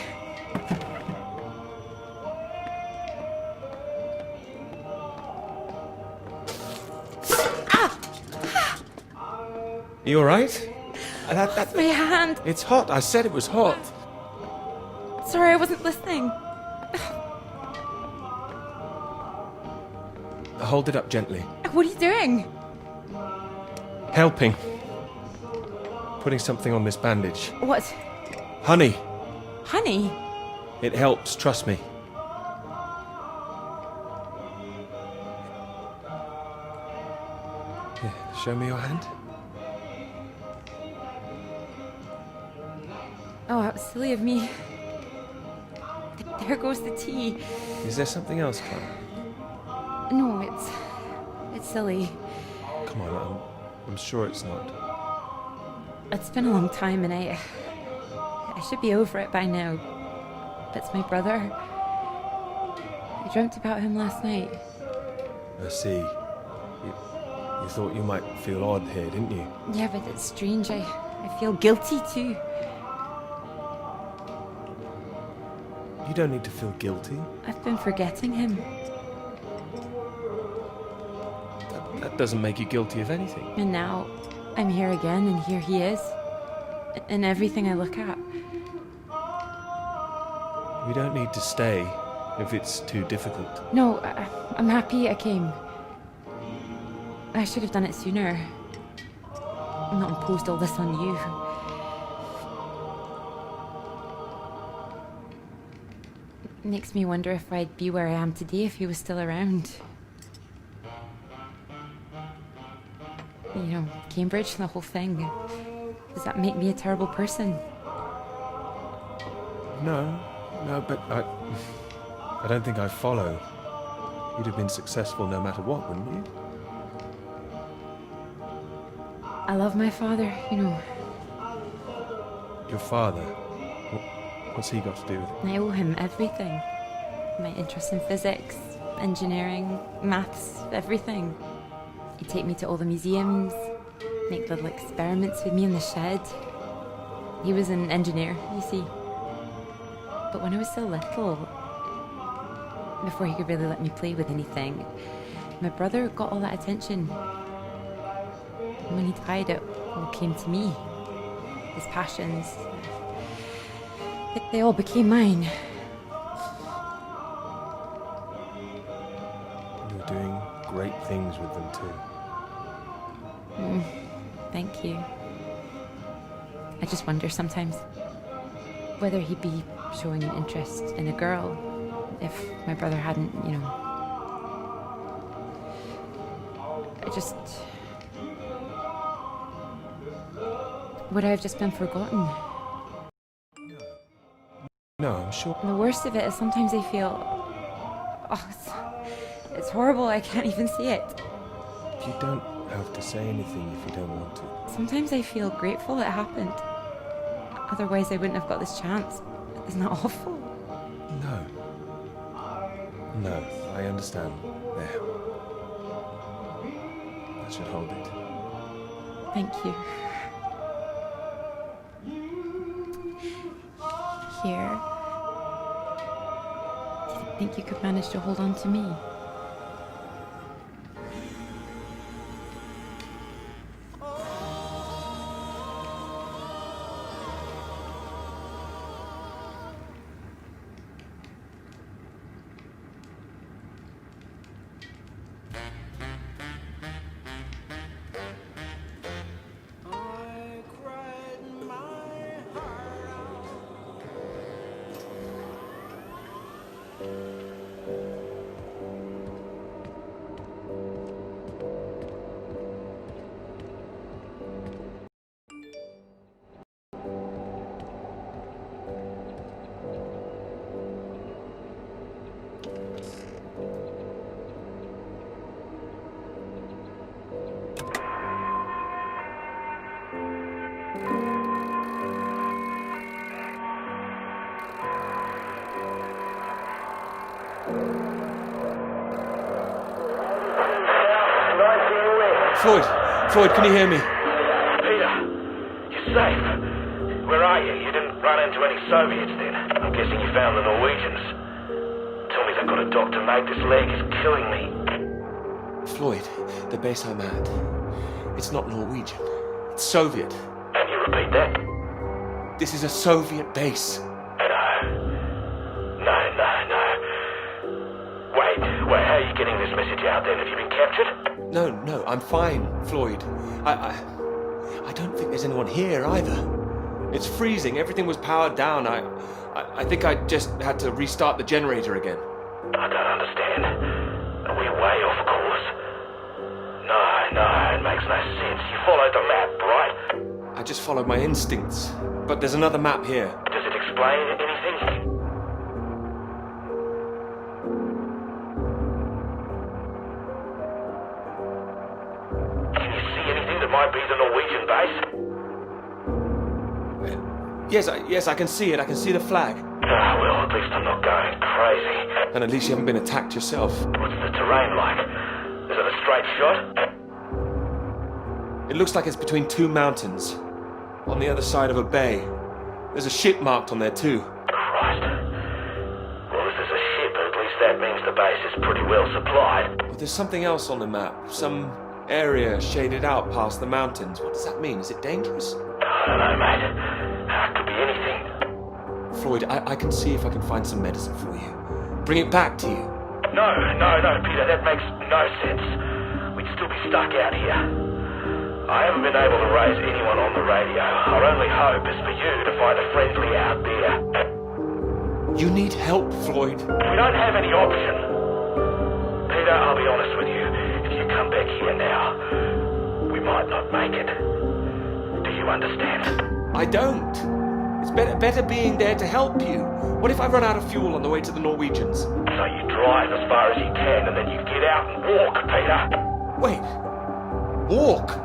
You alright? My hand. It's hot. I said it was hot. Sorry, I wasn't listening. Hold it up gently. What are you doing? Helping. Putting something on this bandage. What? Honey. Honey? It helps, trust me. Here, show me your hand. Oh, how silly of me. There goes the tea. Is there something else, Clara? No, it's silly. Come on, I'm sure it's not. It's been a long time and I should be over it by now. But it's my brother. I dreamt about him last night. I see. You thought you might feel odd here, didn't you? Yeah, but it's strange. I feel guilty too. You don't need to feel guilty. I've been forgetting him. That doesn't make you guilty of anything. And now I'm here again and here he is. In everything I look at. You don't need to stay if it's too difficult. No, I'm happy I came. I should have done it sooner. Not imposed all this on you. It makes me wonder if I'd be where I am today if he was still around. You know, Cambridge, the whole thing. Does that make me a terrible person? No, but I don't think I follow. You'd have been successful no matter what, wouldn't you? I love my father, you know. Your father? What's he got to do with it? I owe him everything. My interest in physics, engineering, maths, everything. He'd take me to all the museums, make little experiments with me in the shed. He was an engineer, you see. But when I was so little, before he could really let me play with anything, my brother got all that attention. And when he died, it all came to me. His passions, they all became mine. You were doing great things with them too. Thank you. I just wonder sometimes whether he'd be showing an interest in a girl if my brother hadn't, you know. Would I have just been forgotten? No, I'm sure. And the worst of it is sometimes I feel... Oh, it's horrible, I can't even see it. You don't have to say anything if you don't want to. Sometimes I feel grateful it happened. Otherwise I wouldn't have got this chance. Isn't that awful? No, I understand. There. That should hold it. Thank you. Here. Do you think you could manage to hold on to me? Floyd, can you hear me? Peter, you're safe. Where are you? You didn't run into any Soviets then? I'm guessing you found the Norwegians. Tell me they've got a doctor, mate. This leg is killing me. Floyd, the base I'm at, it's not Norwegian. It's Soviet. Can you repeat that? This is a Soviet base. No. Wait, how are you getting this message out then? Have you been captured? No, I'm fine, Floyd. I don't think there's anyone here either. It's freezing. Everything was powered down. I think I just had to restart the generator again. I don't understand. Are we way off course? No, it makes no sense. You followed the map, right? I just followed my instincts. But there's another map here. Does it explain anything? Can might be the Norwegian base. Yes, I can see it. I can see the flag. Ah, well, at least I'm not going crazy. And at least you haven't been attacked yourself. What's the terrain like? Is it a straight shot? It looks like it's between two mountains, on the other side of a bay. There's a ship marked on there too. Christ. Well, if there's a ship, at least that means the base is pretty well supplied. But there's something else on the map. Some area shaded out past the mountains. What does that mean? Is it dangerous? I don't know, mate. It could be anything. Floyd, I can see if I can find some medicine for you. Bring it back to you. No, Peter, that makes no sense. We'd still be stuck out here. I haven't been able to raise anyone on the radio. Our only hope is for you to find a friendly out there. You need help, Floyd. We don't have any option. Peter, I'll be honest with you. If you come back here now, we might not make it. Do you understand? I don't. It's better being there to help you. What if I run out of fuel on the way to the Norwegians? So you drive as far as you can and then you get out and walk, Peter. Wait. Walk?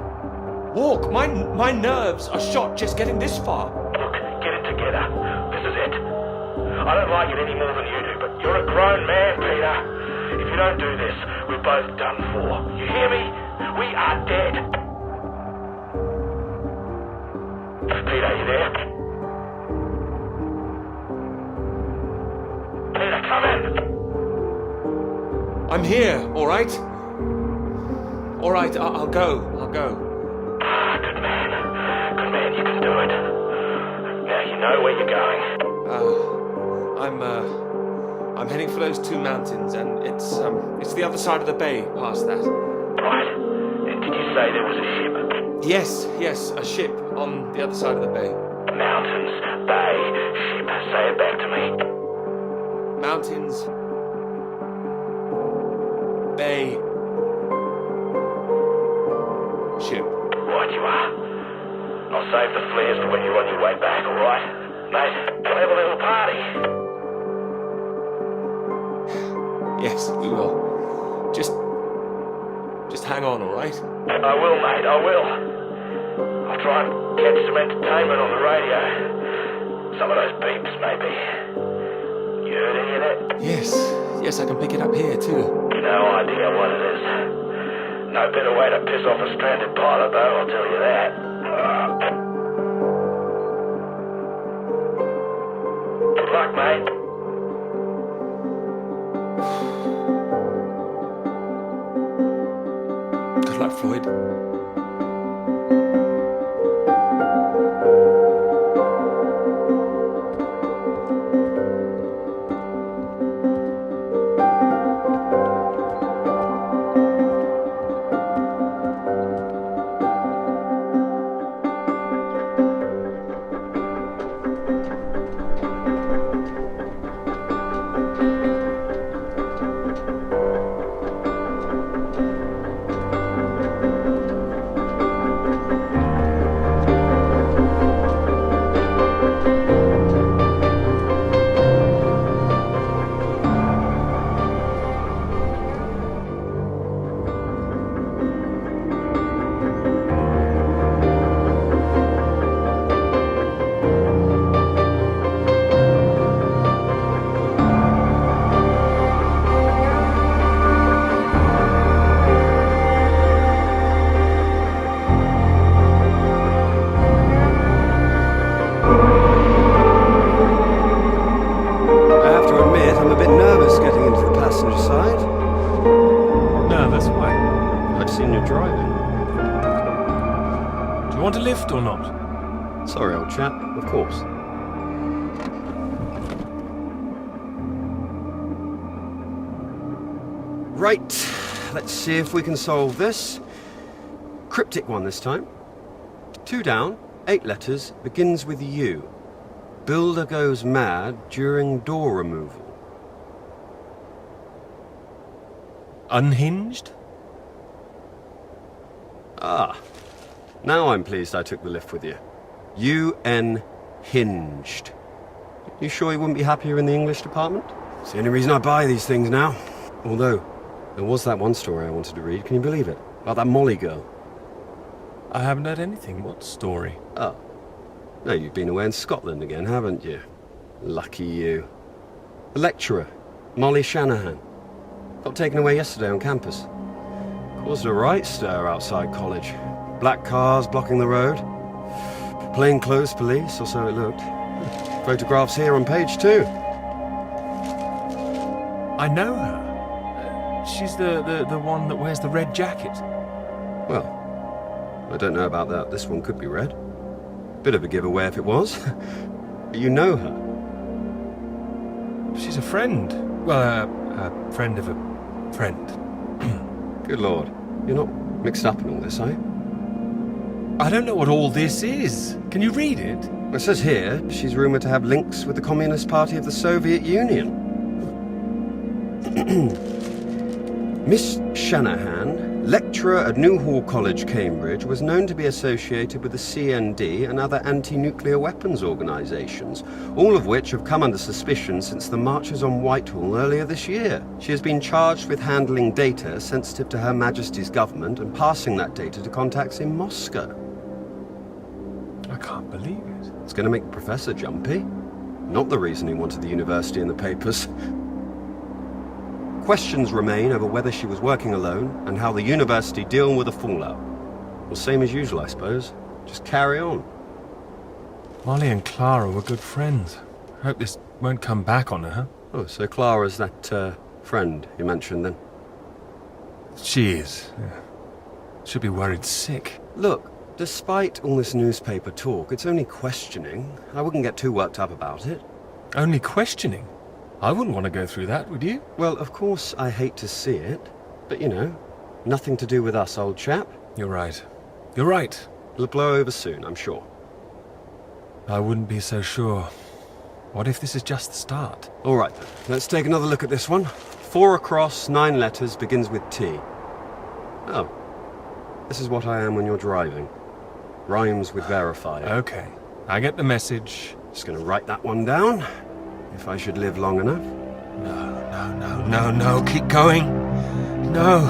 Walk? My nerves are shot just getting this far. Look, get it together. This is it. I don't like it any more than you do, but you're a grown man, Peter. If you don't do this, we're both done for. You hear me? We are dead. Peter, you there? Peter, come in. I'm here, all right? All right, I'll go. Good man. Good man, you can do it. Now you know where you're going. I'm heading for those two mountains, and it's the other side of the bay past that. Right. And did you say there was a ship? Yes, a ship on the other side of the bay. Mountains, bay, ship. Say it back to me. Mountains, bay, ship. Right you are. I'll save the flares for when you're on your way back, alright? Mate, we'll have a little party. Yes, we will. Just hang on, alright? I will, mate, I will. I'll try and catch some entertainment on the radio. Some of those beeps, maybe. You heard any of that? Yes, I can pick it up here, too. No idea what it is. No better way to piss off a stranded pilot, though, I'll tell you that. Good luck, mate. Good luck, Floyd. Want a lift or not? Sorry, old chap. Of course. Right. Let's see if we can solve this. Cryptic one this time. 2 down, 8 letters, begins with U. Builder goes mad during door removal. Unhinged? Ah. Now I'm pleased I took the lift with you. UN hinged. You sure you wouldn't be happier in the English department? It's the only reason I buy these things now. Although, there was that one story I wanted to read. Can you believe it? About that Molly girl. I haven't heard anything. What story? Oh. No, you've been away in Scotland again, haven't you? Lucky you. The lecturer, Molly Shanahan, got taken away yesterday on campus. Caused a right stir outside college. Black cars blocking the road. Plainclothes police, or so it looked. Photographs here on page 2. I know her. She's the one that wears the red jacket. Well, I don't know about that. This one could be red. Bit of a giveaway if it was. But you know her. She's a friend. Well, a friend of a friend. Good lord. You're not mixed up in all this, are you? I don't know what all this is. Can you read it? Well, it says here she's rumoured to have links with the Communist Party of the Soviet Union. Miss Shanahan, lecturer at Newhall College, Cambridge, was known to be associated with the CND and other anti-nuclear weapons organisations, all of which have come under suspicion since the marches on Whitehall earlier this year. She has been charged with handling data sensitive to Her Majesty's government and passing that data to contacts in Moscow. I can't believe it. It's going to make the professor jumpy. Not the reason he wanted the university in the papers. Questions remain over whether she was working alone and how the university deal with the fallout. Well, same as usual, I suppose. Just carry on. Molly and Clara were good friends. Hope this won't come back on her. Oh, so Clara's that, friend you mentioned then? She is. Yeah. Should be worried sick. Look, despite all this newspaper talk, it's only questioning. I wouldn't get too worked up about it. Only questioning? I wouldn't want to go through that, would you? Well, of course I hate to see it, but you know, nothing to do with us, old chap. You're right. You're right. It'll blow over soon, I'm sure. I wouldn't be so sure. What if this is just the start? All right then, let's take another look at this one. 4 across, 9 letters, begins with T. Oh, this is what I am when you're driving. Rhymes with verified. Okay, I get the message. Just gonna write that one down. If I should live long enough. No, keep going. No,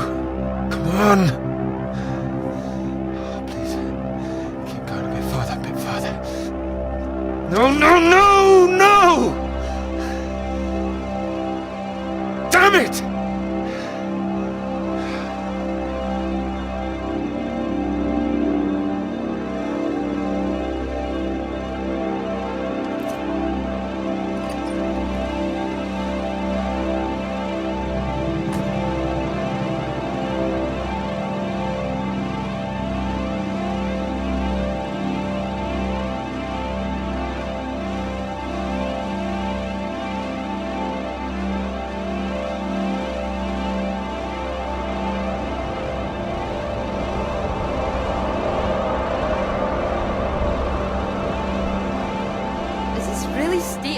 come on. Oh, please, keep going a bit further. No! Damn it!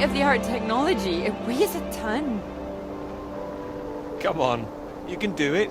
state-of-the-art technology. It weighs a ton. Come on, you can do it.